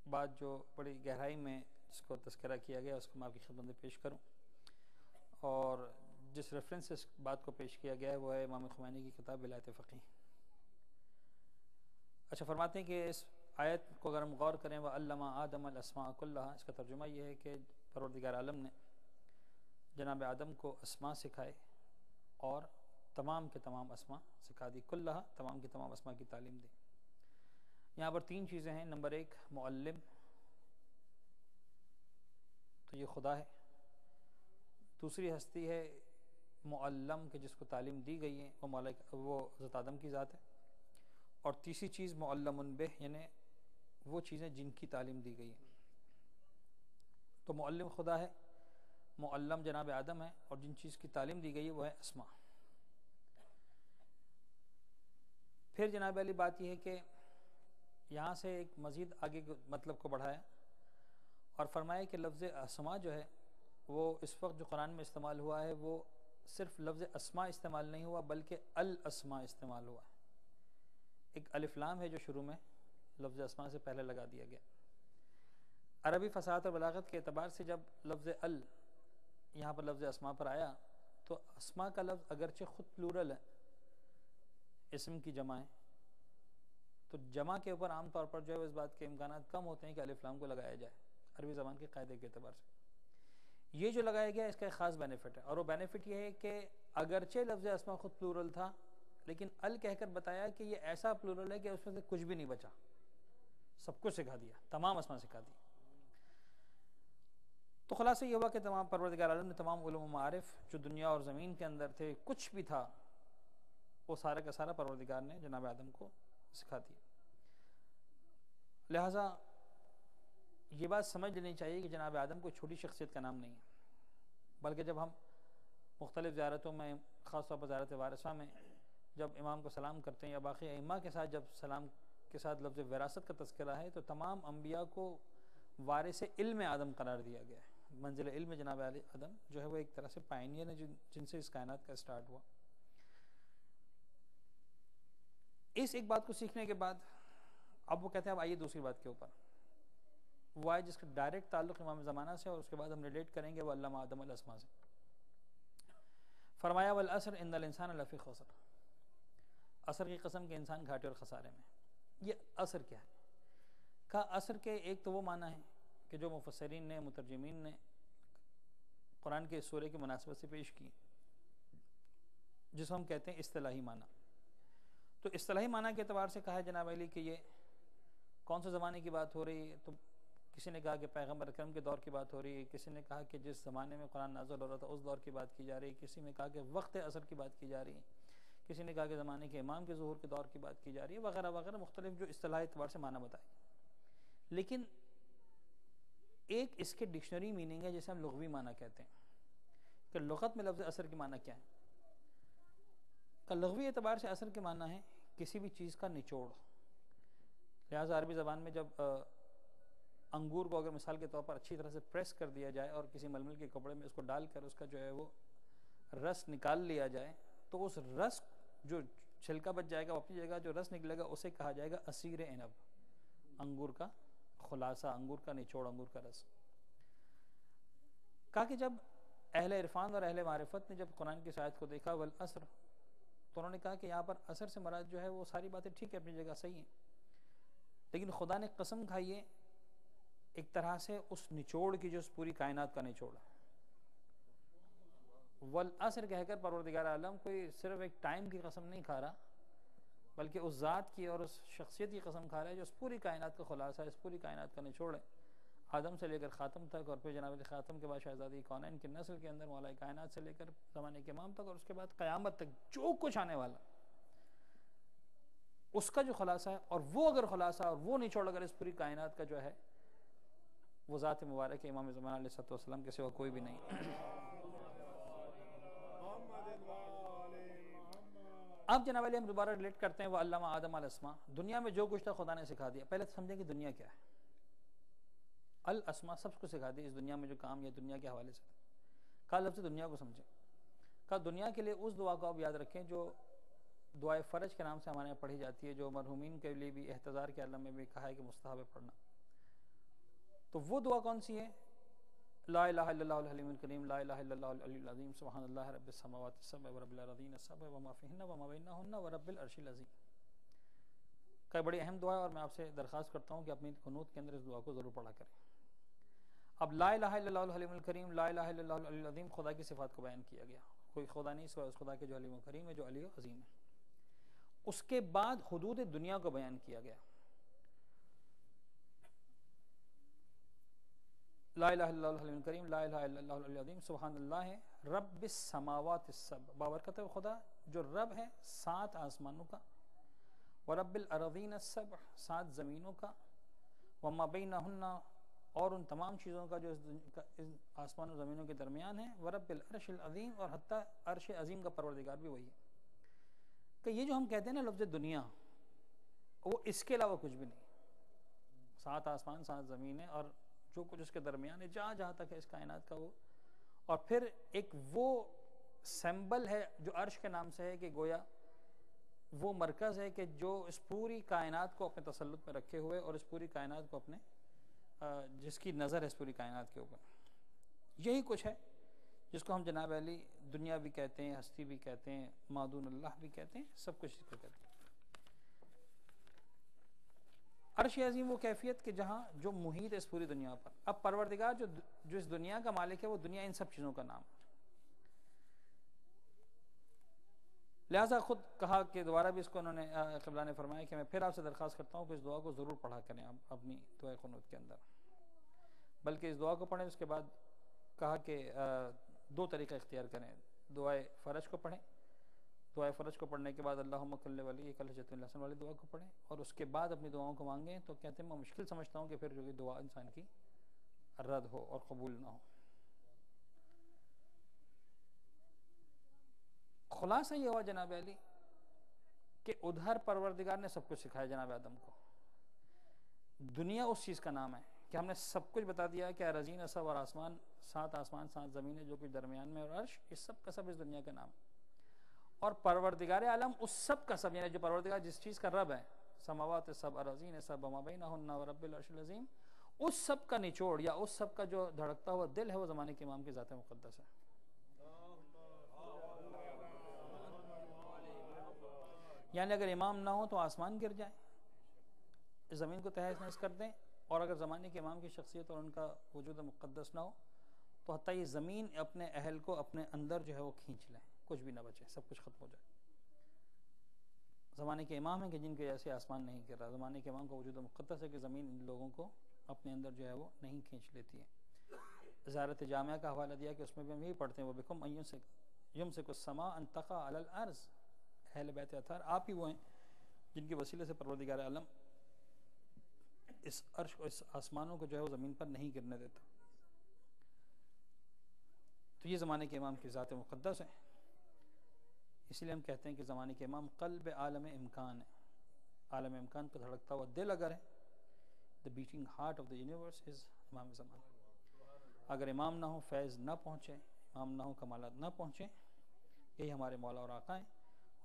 بات جو بڑی گہرائی میں جس کو تذکرہ کیا گیا اس کو میں آپ کی خدمت میں پیش کروں. اور جس ریفرنس سے اس بات کو پیش کیا گیا ہے وہ ہے امام خمینی کی کتاب ولایت فقیہ. اچھا، فرماتے ہیں کہ اس آیت کو اگر ہم غور کریں وَعَلَّمَ آدَمَ الْأَسْمَاءَ كُلَّهَا، اس کا ترجمہ یہ ہے کہ پروردگار عالم نے جناب آدم کو اسماء سکھائے اور تمام کے تمام اسماء سکھا دی. کلہا، تمام کے تمام اسماء کی تعلیم دی. یہاں پر تین چیزیں ہیں. نمبر ایک معلم، تو یہ خدا ہے. دوسری ہستی ہے معلم کہ جس کو تعلیم دی گئی ہے، وہ حضرت آدم کی ذات ہے. اور تیسری چیز معلم بہ، یعنی وہ چیزیں جن کی تعلیم دی گئی ہے. تو معلم خدا ہے، معلم جناب آدم ہے، اور جن چیز کی تعلیم دی گئی ہے وہ ہے اسماء. پھر جناب علی بات یہ ہے کہ یہاں سے ایک مزید آگے مطلب کو بڑھایا اور فرمایا کہ لفظ اسماء جو ہے وہ اس وقت جو قرآن میں استعمال ہوا ہے وہ صرف لفظ اسماء استعمال نہیں ہوا بلکہ الاسماء استعمال ہوا ہے. ایک الف لام ہے جو شروع میں لفظ اسماء سے پہلے لگا دیا گیا. عربی فصاحت اور بلاغت کے اعتبار سے جب لفظ ال یہاں پر لفظ اسماء پر آیا تو اسماء کا لفظ اگرچہ خود پلورل ہے، اسم کی جمع ہے، تو جمع کے اوپر عام طور پر جو ہے اس بات کے امکانات کم ہوتے ہیں کہ الف لام کو لگایا جائے عربی زبان کے قاعدے کے اعتبار سے. یہ جو لگایا گیا اس کا ایک خاص بینیفٹ ہے، اور وہ بینیفٹ یہ ہے کہ اگرچہ لفظ اسماء خود پلورل تھا لیکن ال کہہ کر بتایا کہ یہ ایسا پلورل ہے کہ اس میں سے کچھ بھی نہیں بچا، سب کچھ سکھا دیا، تمام اسماء سکھا دی. تو خلاصہ یہ ہوا کہ تمام پروردگار عالم نے تمام علوم و معارف جو دنیا اور زمین کے اندر تھے، کچھ بھی تھا، وہ سارا کا سارا پروردگار نے جناب آدم کو سکھا دیا. لہٰذا یہ بات سمجھ لینی چاہیے کہ جناب آدم کوئی چھوٹی شخصیت کا نام نہیں ہے، بلکہ جب ہم مختلف زیارتوں میں، خاص طور پر زیارت وارثہ میں جب امام کو سلام کرتے ہیں یا باقی ائمہ کے ساتھ جب سلام کے ساتھ لفظ وراثت کا تذکرہ ہے، تو تمام انبیاء کو وارث علم آدم قرار دیا گیا ہے. منزل علم جناب آدم جو ہے وہ ایک طرح سے پائنیئر ہے جن سے اس کائنات کا سٹارٹ ہوا. اس ایک بات کو سیکھنے کے بعد اب وہ کہتے ہیں اب آئیے دوسری بات کے اوپر، وہ آئے جس کا ڈائریکٹ تعلق امام زمانہ سے، اور اس کے بعد ہم ریلیٹ کریں گے وہ علامہ آدم الاسماء سے. فرمایا والعصر ان الانسان لفی خسر، عصر کی قسم کہ انسان گھاٹے اور خسارے میں. یہ عصر کیا ہے؟ کا عصر کے ایک تو وہ معنی ہے کہ جو مفسرین نے، مترجمین نے قرآن کے اس سورے کی مناسبت سے پیش کی، جس کو ہم کہتے ہیں اصطلاحی معنی. تو اصطلاحی معنی کے اعتبار سے کہا ہے جناب علی کہ یہ کون سے زمانے کی بات ہو رہی ہے، تو کسی نے کہا کہ پیغمبر اکرم کے دور کی بات ہو رہی ہے، کسی نے کہا کہ جس زمانے میں قرآن نازل ہو رہا تھا اس دور کی بات کی جا رہی ہے، کسی نے کہا کہ وقت عصر کی بات کی جا رہی ہے، کسی نے کہا کہ زمانے کے امام کے ظہور کے دور کی بات کی جا رہی ہے، وغیرہ وغیرہ مختلف جو اصطلاحی اعتبار سے معنی بتائے. لیکن ایک اس کے ڈکشنری میننگ ہے جسے ہم لغوی معنی کہتے ہیں کہ لغت میں لفظ عصر کی معنی کیا ہے. کا لغوی اعتبار سے عصر کے معنی ہے کسی بھی چیز کا نچوڑ. لہٰذا عربی زبان میں جب انگور کو اگر مثال کے طور پر اچھی طرح سے پریس کر دیا جائے اور کسی ململ کے کپڑے میں اس کو ڈال کر اس کا جو ہے وہ رس نکال لیا جائے، تو اس رس جو چھلکا بچ جائے گا وہ اپنی جگہ، جو رس نکلے گا اسے کہا جائے گا عصیر عنب، انگور کا خلاصہ، انگور کا نچوڑ، انگور کا رس. کہا کہ جب اہل عرفان اور اہل معرفت نے جب قرآن کی آیت کو دیکھا والعصر، تو انہوں نے کہا کہ یہاں پر عصر سے مراد جو ہے وہ ساری باتیں ٹھیک ہے، اپنی جگہ صحیح ہیں، لیکن خدا نے قسم کھائی ہے ایک طرح سے اس نچوڑ کی جو اس پوری کائنات کا نچوڑ ہے. والعصر کہہ کر پروردگار عالم کوئی صرف ایک ٹائم کی قسم نہیں کھا رہا، بلکہ اس ذات کی اور اس شخصیت کی قسم کھا رہا ہے جو اس پوری کائنات کا خلاصہ ہے، اس پوری کائنات کا نچوڑ ہے، آدم سے لے کر خاتم تک، اور پھر جناب خاتم کے بعد شہزادی کونین کی نسل کے اندر مولا کائنات سے لے کر زمانے کے امام تک، اور اس کے بعد قیامت تک جو کچھ آنے والا اس کا جو خلاصہ ہے. اور وہ اگر خلاصہ اور وہ نچوڑ اگر اس پوری کائنات کا جو ہے وہ ذات مبارک امام زمانہ علیہ السلام کے سوا کوئی بھی نہیں. اب جناب علی ہم دوبارہ ریلیٹ کرتے ہیں وہ علامہ آدم الاسماء. دنیا میں جو کچھ تھا خدا نے سکھا دیا. پہلے تو سمجھیں کہ دنیا کیا ہے. الاسماء سب کو سکھا دی اس دنیا میں جو کام یا دنیا کے حوالے سے. کہا لفظ دنیا کو سمجھیں. کہا دنیا کے لیے اس دعا کو آپ یاد رکھیں جو دعائے فرج کے نام سے ہمارے یہاں پڑھی جاتی ہے، جو مرحومین کے لیے بھی احتضار کے عالم میں بھی کہا ہے کہ مستحب ہے پڑھنا. تو وہ دعا کون سی ہے؟ لا الہ الا اللہ الحلیم الکریم، لا الہ الا اللہ العلی العظیم، سبحان اللہ رب السماوات السبع ورب الارضین السبع وما فیہن وما بینہن ورب العرش العظیم. کا بڑی اہم دعا ہے اور میں آپ سے درخواست کرتا ہوں کہ اپنی قنوت کے اندر اس دعا کو ضرور پڑھا کریں. اب لا الہ الا اللہ الحلیم الکریم، لا الہ الا اللہ العلی العظیم، خدا کی صفات کو بیان کیا گیا. کوئی خدا نہیں سوائے اس خدا کے جو حلیم و کریم ہے، جو علی و عظیم ہے. اس کے بعد حدود دنیا کو بیان کیا گیا. لا الہ الا اللہ الحلیم الکریم، لا الہ الا اللہ العلی العظیم، سبحان اللہ رب السماوات السبع، بابرکت ہے خدا جو رب ہے 7 آسمانوں کا، ورب الارضین السبع، 7 زمینوں کا، وما بینہن، اور ان تمام چیزوں کا جو اس آسمان و زمینوں کے درمیان ہے، ورب العرش العظیم، اور حتیٰ عرش عظیم کا پروردگار بھی وہی ہے. کہ یہ جو ہم کہتے ہیں نا لفظ دنیا، وہ اس کے علاوہ کچھ بھی نہیں. 7 آسمان 7 زمینیں اور جو کچھ اس کے درمیان ہے، جہاں جہاں تک ہے اس کائنات کا وہ اور پھر ایک وہ سمبل ہے جو عرش کے نام سے ہے کہ گویا وہ مرکز ہے کہ جو اس پوری کائنات کو اپنے تسلط میں رکھے ہوئے اور اس پوری کائنات کو اپنے جس کی نظر ہے اس پوری کائنات کے اوپر. یہی کچھ ہے جس کو ہم جناب علی دنیا بھی کہتے ہیں, ہستی بھی کہتے ہیں, معدون اللہ بھی کہتے ہیں, سب کچھ اس کو کہتے ہیں. عرش عظیم وہ کیفیت کہ جہاں جو محیط ہے اس پوری دنیا پر. اب پروردگار جو اس دنیا کا مالک ہے وہ دنیا ان سب چیزوں کا نام ہے. لہٰذا خود کہا کہ دوبارہ بھی اس کو انہوں نے قبلہ نے فرمایا کہ میں پھر آپ سے درخواست کرتا ہوں کہ اس دعا کو ضرور پڑھا کریں آپ اپنی دعائے قنوت کے اندر, بلکہ اس دعا کو پڑھیں. اس کے بعد کہا کہ دو طریقہ اختیار کریں. دعائے فرج کو پڑھیں, دعائے فرج کو پڑھنے کے بعد اللہم کل ولی کل حجت الحسن والی دعا کو پڑھیں, اور اس کے بعد اپنی دعاؤں کو مانگیں. تو کہتے ہیں میں مشکل سمجھتا ہوں کہ پھر جو کہ دعا انسان کی رد ہو اور قبول نہ ہو. خلاصہ یہ ہوا جناب علی کہ ادھر پروردگار نے سب کچھ سکھایا جناب آدم کو. دنیا اس چیز کا نام ہے کہ ہم نے سب کچھ بتا دیا کہ ارضین اسب اور آسمان, 7 آسمان 7 زمینیں جو کچھ درمیان میں, اور عرش, اس سب کا سب اس دنیا کا نام. اور پروردگار عالم اس سب کا سب, یعنی جو پروردگار جس چیز کا رب ہے, سماوات سب ارضین سب وما بینہن ورب العرش العظیم, اس سب کا نچوڑ یا اس سب کا جو دھڑکتا ہوا دل ہے وہ زمانے کے امام کی ذات مقدس ہے. یعنی اگر امام نہ ہو تو آسمان گر جائے, زمین کو تہس نہس کر دیں, اور اگر زمانے کے امام کی شخصیت اور ان کا وجود مقدس نہ ہو تو حتیٰ یہ زمین اپنے اہل کو اپنے اندر جو ہے وہ کھینچ لیں, کچھ بھی نہ بچے, سب کچھ ختم ہو جائے. زمانے کے امام ہیں کہ جن کے ایسے آسمان نہیں گر رہا. زمانے کے امام کا وجود مقدس ہے کہ زمین ان لوگوں کو اپنے اندر جو ہے وہ نہیں کھینچ لیتی ہے. زیارت جامعہ کا حوالہ دیا کہ اس میں بھی ہم یہی پڑھتے ہیں, وہ بکم یمسک السماء ان تقع علی الارض, اہل بیت اطہار آپ ہی وہ ہیں جن کے وسیلے سے پروردگار عالم اس عرش اور اس آسمانوں کو جو ہے وہ زمین پر نہیں گرنے دیتا. تو یہ زمانے کے امام کی ذات مقدس ہے. اسی لیے ہم کہتے ہیں کہ زمانے کے امام قلب عالم امکان ہے. عالم امکان کا دھڑکتا ہوا دل اگر ہے, the beating heart of the universe is امام زمان. اگر امام نہ ہو, فیض نہ پہنچے, امام نہ ہو, کمالات نہ پہنچے, یہی ہمارے مولا اور آقا ہیں.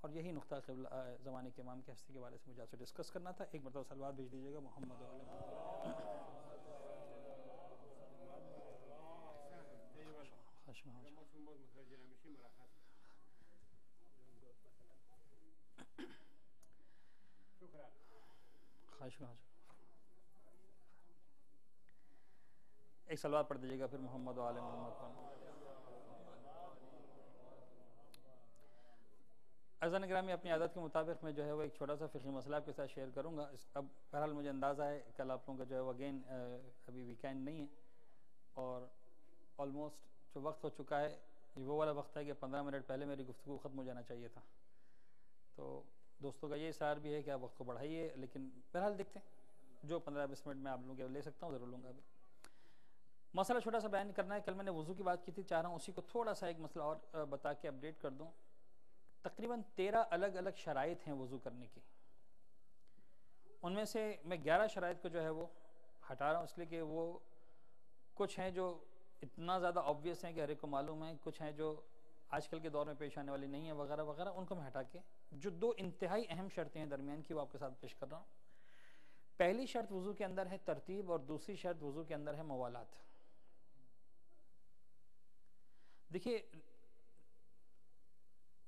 اور یہی نقطہ قبل زمانے کے امام کی ہستی کے بارے سے مجھے آپ سے ڈسکس کرنا تھا. ایک مرتبہ صلوات بھیج دیجیے گا محمد علیہ. ایک صلوات پڑھ دیجیے گا پھر محمد علیہ محمد. عزیزان گرامی, اپنی عادت کے مطابق میں جو ہے وہ ایک چھوٹا سا فقہی مسئلہ آپ کے ساتھ شیئر کروں گا. اب بہرحال مجھے اندازہ ہے کل آپ لوگوں کا جو ہے وہ اگین ابھی ویکینڈ نہیں ہے, اور آلموسٹ جو وقت ہو چکا ہے یہ وہ والا وقت ہے کہ 15 منٹ پہلے میری گفتگو ختم ہو جانا چاہیے تھا. تو دوستوں کا یہ اصرار بھی ہے کہ آپ وقت کو بڑھائیے, لیکن بہرحال دیکھتے ہیں جو 15-20 منٹ میں آپ لوگوں کے لے سکتا ہوں ضرور لوں گا. ابھی مسئلہ چھوٹا سا بیان کرنا ہے. کل میں نے وضو کی بات کی تھی, چاہ رہا ہوں اسی کو تھوڑا سا ایک مسئلہ اور بتا کے اپڈیٹ کر دوں. تقریباً 13 الگ الگ شرائط ہیں وضو کرنے کی. ان میں سے میں 11 شرائط کو جو ہے وہ ہٹا رہا ہوں, اس لیے کہ وہ کچھ ہیں جو اتنا زیادہ آبویس ہیں کہ ہر ایک کو معلوم ہے, کچھ ہیں جو آج کل کے دور میں پیش آنے والی نہیں ہیں وغیرہ وغیرہ. ان کو میں ہٹا کے جو 2 انتہائی اہم شرطیں ہیں درمیان کی وہ آپ کے ساتھ پیش کر رہا ہوں. پہلی شرط وضو کے اندر ہے ترتیب, اور دوسری شرط وضو کے اندر ہے موالات. دیکھیے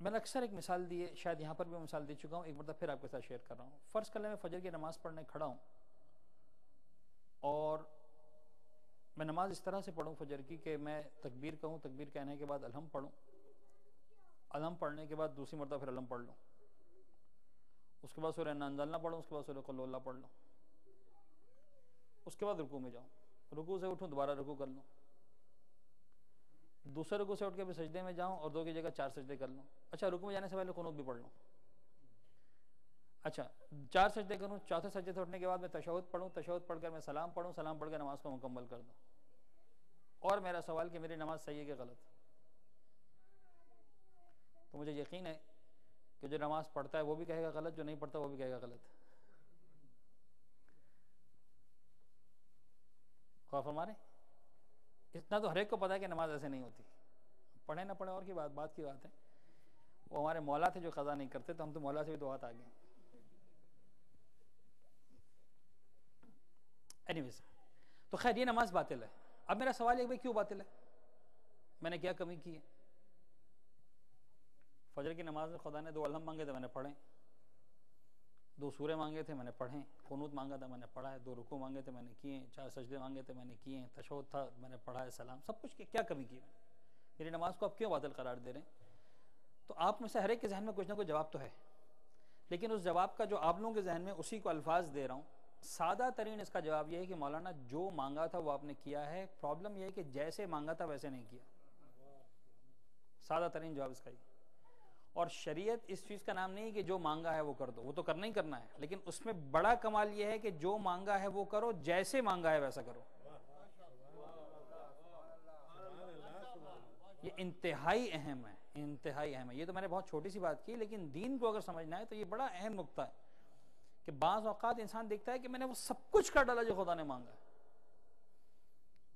میں نے اکثر ایک مثال دی ہے, شاید یہاں پر بھی مثال دے چکا ہوں, ایک مرتبہ پھر آپ کے ساتھ شیئر کر رہا ہوں. فرض کر لیں میں فجر کی نماز پڑھنے کھڑا ہوں, اور میں نماز اس طرح سے پڑھوں فجر کی کہ میں تکبیر کہوں, تکبیر کہنے کے بعد الحم پڑھوں, الحم پڑھنے کے بعد دوسری مرتبہ پھر الحم پڑھ لوں, اس کے بعد سورہ انا انزلنا پڑھوں, اس کے بعد سورہ قل اللہ پڑھ لوں, اس کے بعد رکوع میں جاؤں, رکوع سے اٹھوں دوبارہ رکوع کر لوں, دوسرے رکوع سے اٹھ کے پھر سجدے میں جاؤں اور 2 کی جگہ 4 سجدے کر لوں. اچھا رکوع میں جانے سے پہلے قنوت بھی پڑھ لوں. اچھا 4 سجدے کروں, چوتھے سجدے سے اٹھنے کے بعد میں تشہد پڑھوں, تشہد پڑھ کر میں سلام پڑھوں, سلام پڑھ کر نماز کو مکمل کر دوں. اور میرا سوال کہ میری نماز صحیح ہے کہ غلط؟ تو مجھے یقین ہے کہ جو نماز پڑھتا ہے وہ بھی کہے گا غلط, جو نہیں پڑھتا وہ بھی کہے گا غلط. غور فرما رہے, اتنا تو ہر ایک کو پتا ہے کہ نماز ایسے نہیں ہوتی. پڑھیں نہ پڑھیں اور کی بات کی بات ہے. وہ ہمارے مولا تھے جو قضا نہیں کرتے، تو ہم تو مولا سے بھی دو ہاتھ آگے. اینیویز، تو خیر یہ نماز باطل ہے. اب میرا سوال ہے بھائی کیوں باطل ہے؟ میں نے کیا کمی کی ہے؟ فجر کی نماز میں خدا نے 2 الحمد مانگے تھے، میں نے پڑھے. 2 سورے مانگے تھے، میں نے پڑھے. قنوت مانگا تھا، میں نے پڑھا ہے. 2 رکوع مانگے تھے، میں نے کیے. 4 سجدے مانگے تھے، میں نے کیے. تشہد تھا، میں نے پڑھا ہے. سلام، سب کچھ کیا کمی کی میں نے؟ میری نماز کو آپ کیوں باطل قرار دے رہے ہیں؟ تو آپ میں سے ہر ایک کے ذہن میں کچھ نہ کچھ جواب تو ہے، لیکن اس جواب کا جو آپ لوگوں کے ذہن میں اسی کو الفاظ دے رہا ہوں. سادہ ترین اس کا جواب یہ ہے کہ مولانا جو مانگا تھا وہ آپ نے کیا ہے. پرابلم یہ ہے کہ جیسے مانگا تھا ویسے نہیں کیا. سادہ ترین جواب اس کا ہی. اور شریعت اس چیز کا نام نہیں ہے کہ جو مانگا ہے وہ کر دو، وہ تو کرنا ہی کرنا ہے، لیکن اس میں بڑا کمال یہ ہے کہ جو مانگا ہے وہ کرو، جیسے مانگا ہے ویسا کرو. یہ انتہائی اہم ہے، انتہائی اہم ہے. یہ تو میں نے بہت چھوٹی سی بات کی، لیکن دین کو اگر سمجھنا ہے تو یہ بڑا اہم نقطہ ہے کہ بعض اوقات انسان دیکھتا ہے کہ میں نے وہ سب کچھ کر ڈالا جو خدا نے مانگا ہے،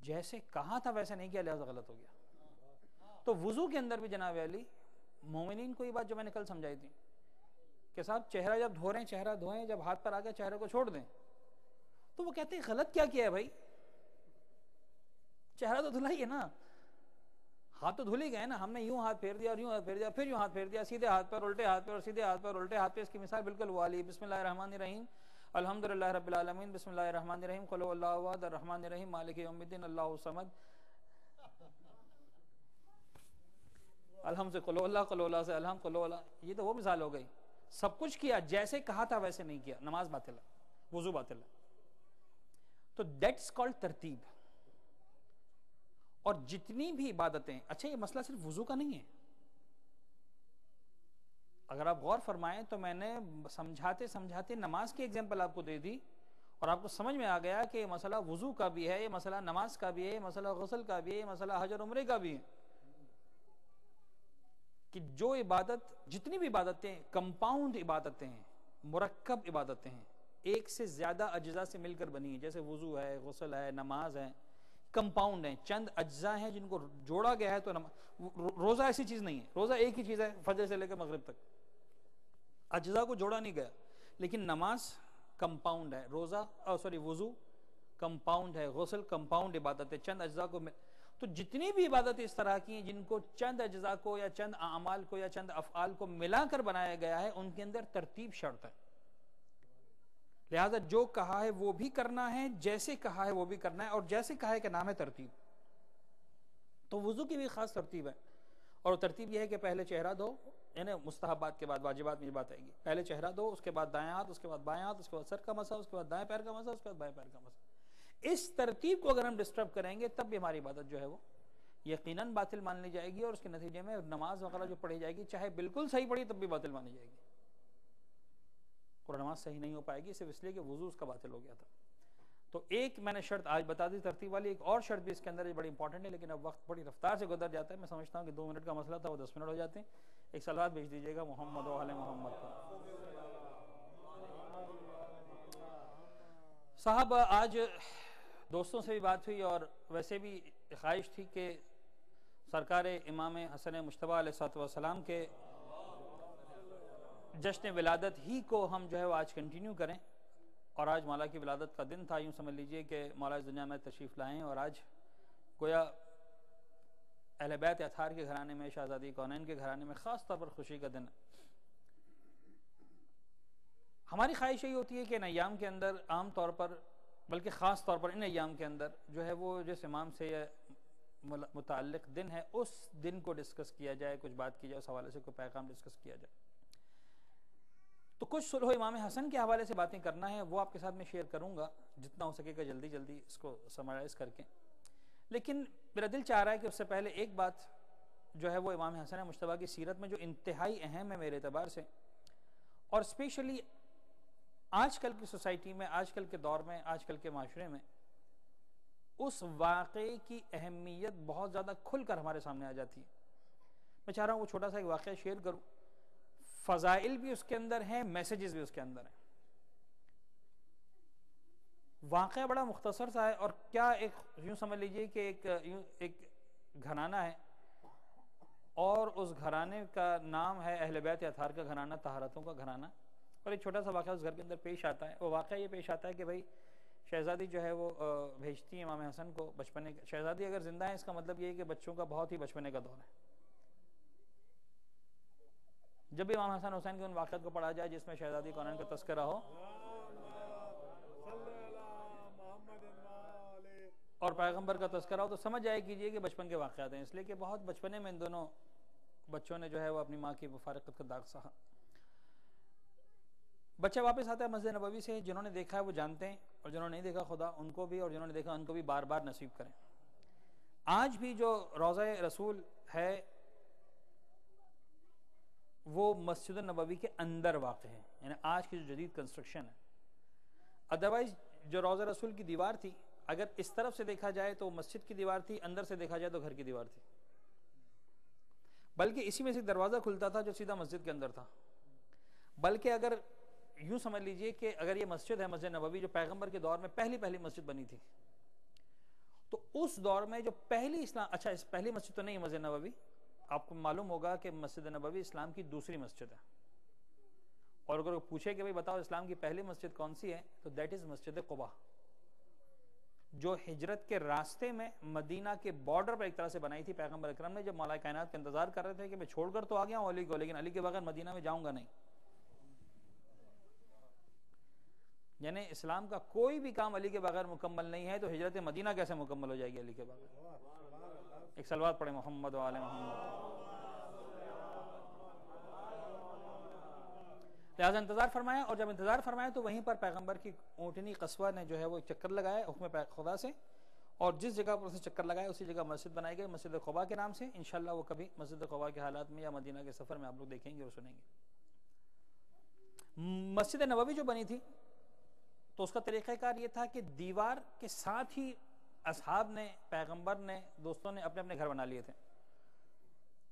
جیسے کہا تھا ویسے نہیں کیا، لہذا غلط ہو گیا. تو وضو کے اندر بھی جناب علی مومنین کو یہ بات جو میں نے کل سمجھائی تھی کہ صاحب چہرہ جب دھو رہے ہیں چہرہ دھوئیں، جب ہاتھ پر آ گیا چہرے کو چھوڑ دیں. تو وہ کہتے ہیں غلط کیا کیا ہے بھائی؟ چہرہ تو دھلا ہی ہے نا، ہاتھ تو دھل ہی گئے نا. ہم نے یوں ہاتھ پھیر دیا اور یوں ہاتھ پھیر دیا، پھر یوں ہاتھ پھیر دیا، سیدھے ہاتھ پر الٹے ہاتھ پر اور سیدھے ہاتھ پر الٹے ہاتھ پہ. اس کی مثال بالکل وہ والی. بسم اللہ الرحمن الرحیم، الحمدللہ رب العالمین، بسم اللہ الرحمن الرحیم، قل هو اللہ احد الرحمن الرحیم مالک یوم الدین اللہ الصمد. الحمد سے قل اللہ، قل اللہ سے الحمد، قل اللہ. یہ تو وہ مثال ہو گئی. سب کچھ کیا، جیسے کہا تھا ویسے نہیں کیا، نماز باطل ہے، وضو باطل ہے. تو دیٹس کالڈ ترتیب. اور جتنی بھی عبادتیں، اچھا یہ مسئلہ صرف وضو کا نہیں ہے. اگر آپ غور فرمائیں تو میں نے سمجھاتے سمجھاتے نماز کی ایگزامپل آپ کو دے دی اور آپ کو سمجھ میں آ گیا کہ یہ مسئلہ وضو کا بھی ہے، یہ مسئلہ نماز کا بھی ہے، یہ مسئلہ غسل کا بھی ہے، یہ مسئلہ حج اور عمرے کا بھی ہے. کہ جو عبادت، جتنی بھی عبادتیں کمپاؤنڈ عبادتیں ہیں، مرکب عبادتیں ہیں، ایک سے زیادہ اجزاء سے مل کر بنی ہیں، جیسے وضو ہے، غسل ہے، نماز ہے، کمپاؤنڈ ہیں، چند اجزاء ہیں جن کو جوڑا گیا ہے. تو روزہ ایسی چیز نہیں ہے، روزہ ایک ہی چیز ہے فجر سے لے کر مغرب تک، اجزاء کو جوڑا نہیں گیا. لیکن نماز کمپاؤنڈ ہے، وضو کمپاؤنڈ ہے، غسل کمپاؤنڈ عبادت ہے، چند اجزاء کو. تو جتنی بھی عبادت اس طرح کی ہیں جن کو چند اجزاء کو یا چند اعمال کو یا چند افعال کو ملا کر بنایا گیا ہے، ان کے اندر ترتیب شرط ہے. لہذا جو کہا ہے وہ بھی کرنا ہے، جیسے کہا ہے وہ بھی کرنا ہے، اور جیسے کہا ہے کہ نام ہے ترتیب. تو وضو کی بھی خاص ترتیب ہے، اور ترتیب یہ ہے کہ پہلے چہرہ دھو، یعنی مستحبات کے بعد واجبات میں یہ بات آئے گی. پہلے چہرہ دھو، اس کے بعد دائیں ہاتھ، اس کے بعد بائیں ہاتھ، اس کے بعد سر کا مسح، اس کے بعد دائیں پیر کا مسح، اس کے بعد بائیں پیر کا مسح. اس ترتیب کو اگر ہم ڈسٹرب کریں گے تب بھی ہماری عبادت جو ہے وہ یقیناً باطل مان لی جائے گی، اور اس کے نتیجے میں نماز وغیرہ جو پڑھی جائے گی چاہے بالکل صحیح پڑھی تب بھی باطل مانی جائے گی، اور نماز صحیح نہیں ہو پائے گی صرف اس لیے کہ وضو اس کا باطل ہو گیا تھا. تو ایک میں نے شرط آج بتا دی ترتیب والی، ایک اور شرط بھی اس کے اندر بڑی امپورٹنٹ ہے، لیکن اب وقت بڑی رفتار سے گزر جاتا ہے. میں سمجھتا ہوں کہ 2 منٹ کا مسئلہ تھا وہ 10 منٹ ہو جاتے ہیں. ایک صلوات بھیج دیجیے گا محمد و آل محمد پر. صاحب آج دوستوں سے بھی بات ہوئی اور ویسے بھی خواہش تھی کہ سرکار امام حسن مجتبی علیہ السلام کے جشن ولادت ہی کو ہم جو ہے وہ آج کنٹینیو کریں. اور آج مولا کی ولادت کا دن تھا، یوں سمجھ لیجئے کہ مولا اس دنیا میں تشریف لائیں، اور آج گویا اہل بیت اطہار کے گھرانے میں، شہزادی کونین کے گھرانے میں خاص طور پر خوشی کا دن ہے. ہماری خواہش یہی ہوتی ہے کہ ان ایام کے اندر عام طور پر، بلکہ خاص طور پر ان ایام کے اندر جو ہے وہ جس امام سے متعلق دن ہے اس دن کو ڈسکس کیا جائے، کچھ بات کی جائے، اس حوالے سے کوئی پیغام ڈسکس کیا جائے. تو کچھ صلح امام حسن کے حوالے سے باتیں کرنا ہے، وہ آپ کے ساتھ میں شیئر کروں گا جتنا ہو سکے گا، جلدی جلدی اس کو سمرائز کر کے. لیکن میرا دل چاہ رہا ہے کہ اس سے پہلے ایک بات جو ہے وہ امام حسن مجتبی کی سیرت میں جو انتہائی اہم ہے میرے اعتبار سے، اور اسپیشلی آج کل کی سوسائٹی میں، آج کل کے دور میں، آج کل کے معاشرے میں اس واقعے کی اہمیت بہت زیادہ کھل کر ہمارے سامنے آ جاتی ہے. میں چاہ رہا ہوں وہ چھوٹا سا ایک واقعہ شیئر کروں. فضائل بھی اس کے اندر ہیں، میسیجز بھی اس کے اندر ہیں. واقعہ بڑا مختصر سا ہے، اور کیا ایک یوں سمجھ لیجئے کہ ایک گھرانہ ہے اور اس گھرانے کا نام ہے اہل بیت اطہار کا گھرانہ، طہارتوں کا گھرانہ. اور ایک چھوٹا سا واقعہ اس گھر کے اندر پیش آتا ہے. وہ واقعہ یہ پیش آتا ہے کہ بھائی شہزادی جو ہے وہ بھیجتی ہے امام حسن کو بچپنے. شہزادی اگر زندہ ہے اس کا مطلب یہ ہے کہ بچوں کا بہت ہی بچپنے کا دور ہے. جب بھی امام حسن حسین کے ان واقعات کو پڑھا جائے جس میں شہزادی کونین کا تذکرہ ہو اور پیغمبر کا تذکرہ ہو تو سمجھ جائے کیجئے کہ بچپن کے واقعات ہیں، اس لیے کہ بہت بچپنے میں ان دونوں بچوں نے جو ہے وہ اپنی ماں کی مفارقت کا داغ سہا. بچہ واپس آتا ہے مسجد نبوی سے. جنہوں نے دیکھا ہے وہ جانتے ہیں، اور جنہوں نے نہیں دیکھا خدا ان کو بھی، اور جنہوں نے دیکھا ان کو بھی بار بار نصیب کریں. آج بھی جو روضہ رسول ہے وہ مسجد نبوی کے اندر واقع ہے، یعنی آج کی جو جدید کنسٹرکشن ہے. ادروائز جو روضہ رسول کی دیوار تھی اگر اس طرف سے دیکھا جائے تو مسجد کی دیوار تھی، اندر سے دیکھا جائے تو گھر کی دیوار تھی. بلکہ اسی میں سے ایک دروازہ کھلتا تھا جو سیدھا مسجد کے اندر تھا. بلکہ اگر یوں سمجھ لیجئے کہ اگر یہ مسجد ہے مسجد نبوی جو پیغمبر کے دور میں پہلی مسجد بنی تھی، تو اس دور میں جو پہلی پہلی مسجد تو نہیں مسجد نبوی، آپ کو معلوم ہوگا کہ مسجد نبوی اسلام کی دوسری مسجد ہے. اور اگر پوچھے کہ بھائی بتاؤ اسلام کی پہلی مسجد کون سی ہے تو دیٹ از مسجد قباء، جو ہجرت کے راستے میں مدینہ کے بارڈر پر ایک طرح سے بنائی تھی پیغمبر اکرم نے، جب مولا کائنات کا انتظار کر رہے تھے کہ میں چھوڑ کر تو آ گیا ہوں علی کو، لیکن علی کے بغیر مدینہ میں جاؤں گا نہیں. یعنی اسلام کا کوئی بھی کام علی کے بغیر مکمل نہیں ہے، تو ہجرت مدینہ کیسے مکمل ہو جائے گی علی کے بغیر؟ ایک صلوات پڑھیں محمد و آل محمد. لہٰذا انتظار فرمایا، اور جب انتظار فرمایا تو وہیں پر پیغمبر کی اونٹنی قصوہ نے جو ہے وہ چکر لگایا حکم خدا سے، اور جس جگہ پر اسے چکر لگایا اسی جگہ مسجد بنائی گئی مسجد قباء کے نام سے. انشاءاللہ وہ کبھی مسجد قباء کے حالات میں یا مدینہ کے سفر میں آپ لوگ دیکھیں گے اور سنیں گے. مسجد نبوی جو بنی تھی تو اس کا طریقہ کار یہ تھا کہ دیوار کے ساتھ ہی اصحاب نے، پیغمبر نے، دوستوں نے اپنے اپنے گھر بنا لیے تھے.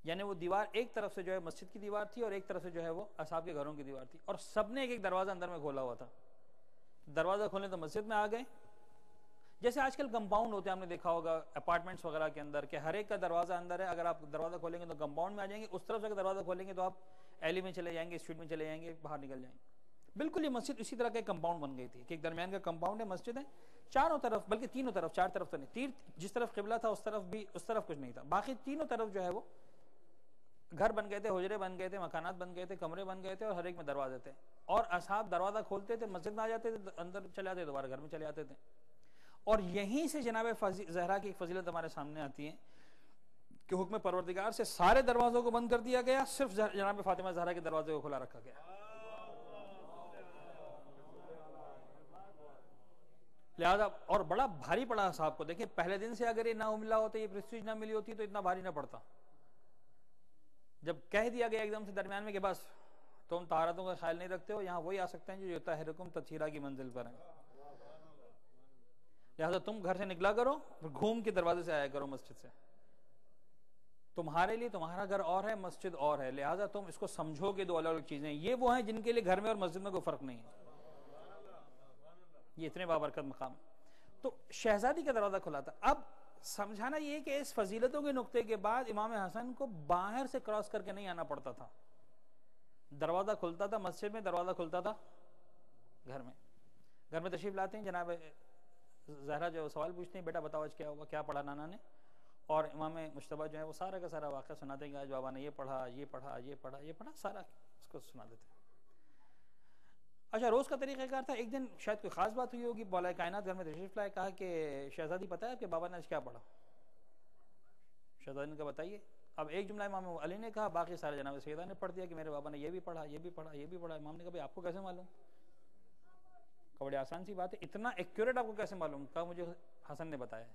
یعنی وہ دیوار ایک طرف سے جو ہے مسجد کی دیوار تھی اور ایک طرف سے جو ہے وہ اصحاب کے گھروں کی دیوار تھی، اور سب نے ایک دروازہ اندر میں کھولا ہوا تھا. دروازہ کھولنے تو مسجد میں آ گئے. جیسے آج کل کمپاؤنڈ ہوتے ہیں، ہم نے دیکھا ہوگا اپارٹمنٹس وغیرہ کے اندر کہ ہر ایک کا دروازہ اندر ہے. اگر آپ دروازہ کھولیں گے تو کمپاؤنڈ میں آ جائیں گے، اس طرف سے اگر دروازہ کھولیں گے تو آپ ایلی میں چلے جائیں گے، اسٹریٹ میں چلے جائیں گے، باہر نکل جائیں گے. بالکل یہ مسجد اسی طرح کا ایک کمپاؤنڈ بن گئی تھی کہ ایک درمیان کا کمپاؤنڈ ہے، مسجد ہے، چاروں طرف بلکہ تینوں طرف، چار طرف تو نہیں، جس طرف قبلہ تھا اس طرف بھی، اس طرف کچھ نہیں تھا، باقی تینوں طرف جو ہے وہ گھر بن گئے تھے، حجرے بن گئے تھے، مکانات بن گئے تھے، کمرے بن گئے تھے، اور ہر ایک میں دروازے تھے. اور اصحاب دروازہ کھولتے تھے، مسجد میں آ جاتے تھے، اندر چلے آتے، دوبارہ گھر میں چلے آتے تھے. اور یہیں سے جناب زہرا کی ایک فضیلت ہمارے سامنے آتی ہے کہ حکم پروردگار سے سارے دروازوں کو بند کر دیا گیا، صرف جناب فاطمہ زہرا کے دروازے کو کھلا رکھا گیا. لہذا اور بڑا بھاری پڑا صاحب کو. دیکھیں پہلے دن سے اگر یہ نہ ملا ہوتا، یہ پریسٹیج نہ ملی ہوتی تو اتنا بھاری نہ پڑتا. جب کہہ دیا گیا ایک دم سے درمیان میں کہ بس تم طہارتوں کا خیال نہیں رکھتے ہو، یہاں وہی آ سکتے ہیں جو طاہرکم تطہیرا کی منزل پر ہیں، لہذا تم گھر سے نکلا کرو، پھر گھوم کے دروازے سے آیا کرو مسجد سے. تمہارے لیے تمہارا گھر اور ہے، مسجد اور ہے، لہذا تم اس کو سمجھو کہ دو الگ الگ چیزیں ہیں. یہ وہ ہیں جن کے لیے گھر میں اور مسجد میں کوئی فرق نہیں ہے. یہ اتنے بابرکت مقام. تو شہزادی کا دروازہ کھلا تھا. اب سمجھانا یہ کہ اس فضیلتوں کے نقطے کے بعد امام حسن کو باہر سے کراس کر کے نہیں آنا پڑتا تھا. دروازہ کھلتا تھا مسجد میں، دروازہ کھلتا تھا گھر میں. گھر میں تشریف لاتے ہیں جناب زہرا جو سوال پوچھتے ہیں بیٹا بتاؤ آج کیا ہوا، کیا پڑھا نانا نے، اور امام مجتبیٰ جو ہے وہ سارا کا سارا واقعہ سناتے ہیں کہ آج بابا نے یہ پڑھا، یہ پڑھا، یہ پڑھا، یہ پڑھا، سارا اس کو سنا دیتے ہیں. اچھا روز کا طریقہ کار تھا. ایک دن شاید کوئی خاص بات ہوئی ہوگی، مولا کائنات گھر میں تشریف لائے، کہا کہ شہزادی پتہ ہے کہ بابا نے آج کیا پڑھا؟ شہزادی نے کہا بتائیے. اب ایک جملہ امام علی نے کہا، باقی سارے جناب سیدہ نے پڑھ دیا کہ میرے بابا نے یہ بھی پڑھا، یہ بھی پڑھا، یہ بھی پڑھا. امام نے کہا بھائی آپ کو کیسے معلوم؟ کہا بڑی آسان سی بات ہے، اتنا ایکوریٹ آپ کو کیسے معلوم؟ کہا مجھے حسن نے بتایا ہے.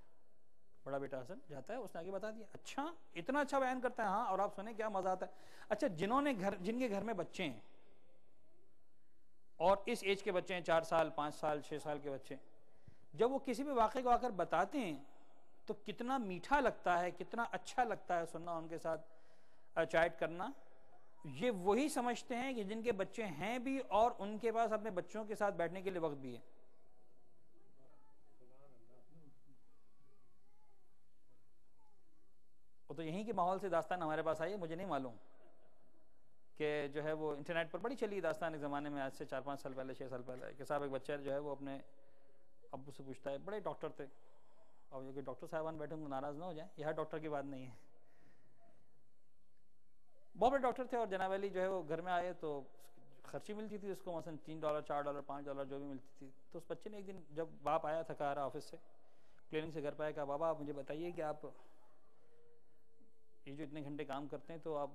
بڑا بیٹا حسن جاتا ہے، اس نے آگے بتا دیا. اچھا اتنا اچھا بیان کرتا ہے؟ ہاں. اور آپ سنیں کیا مزہ آتا ہے. اچھا جن کے گھر میں بچے ہیں اور اس ایج کے بچے ہیں، 4 سال 5 سال 6 سال کے بچے، جب وہ کسی بھی واقعے کو آ کر بتاتے ہیں تو کتنا میٹھا لگتا ہے، کتنا اچھا لگتا ہے سننا، ان کے ساتھ چیٹ کرنا. یہ وہی سمجھتے ہیں کہ جن کے بچے ہیں بھی اور ان کے پاس اپنے بچوں کے ساتھ بیٹھنے کے لیے وقت بھی ہے. وہ تو یہیں کے ماحول سے داستان ہمارے پاس آئی ہے، مجھے نہیں معلوم کہ جو ہے وہ انٹرنیٹ پر بڑی چلی داستان ایک زمانے میں، آج سے 4-5 سال پہلے 6 سال پہلے، کہ صاحب ایک بچہ جو ہے وہ اپنے ابو سے پوچھتا ہے، بڑے ڈاکٹر تھے، اور یہ کہ ڈاکٹر صاحبان بیٹھے ہوں ناراض نہ ہو جائیں، یہ ہر ڈاکٹر کی بات نہیں ہے، بہت بڑے ڈاکٹر تھے، اور جناب علی جو ہے وہ گھر میں آئے تو خرچی ملتی تھی اس کو، مثلا $3 $4 $5 جو بھی ملتی تھی. تو اس بچے نے ایک دن جب باپ آیا تھکا رہا آفس سے کلینک سے گھر پہ آیا، کہا بابا آپ مجھے بتائیے کہ آپ یہ جو اتنے گھنٹے کام کرتے ہیں تو آپ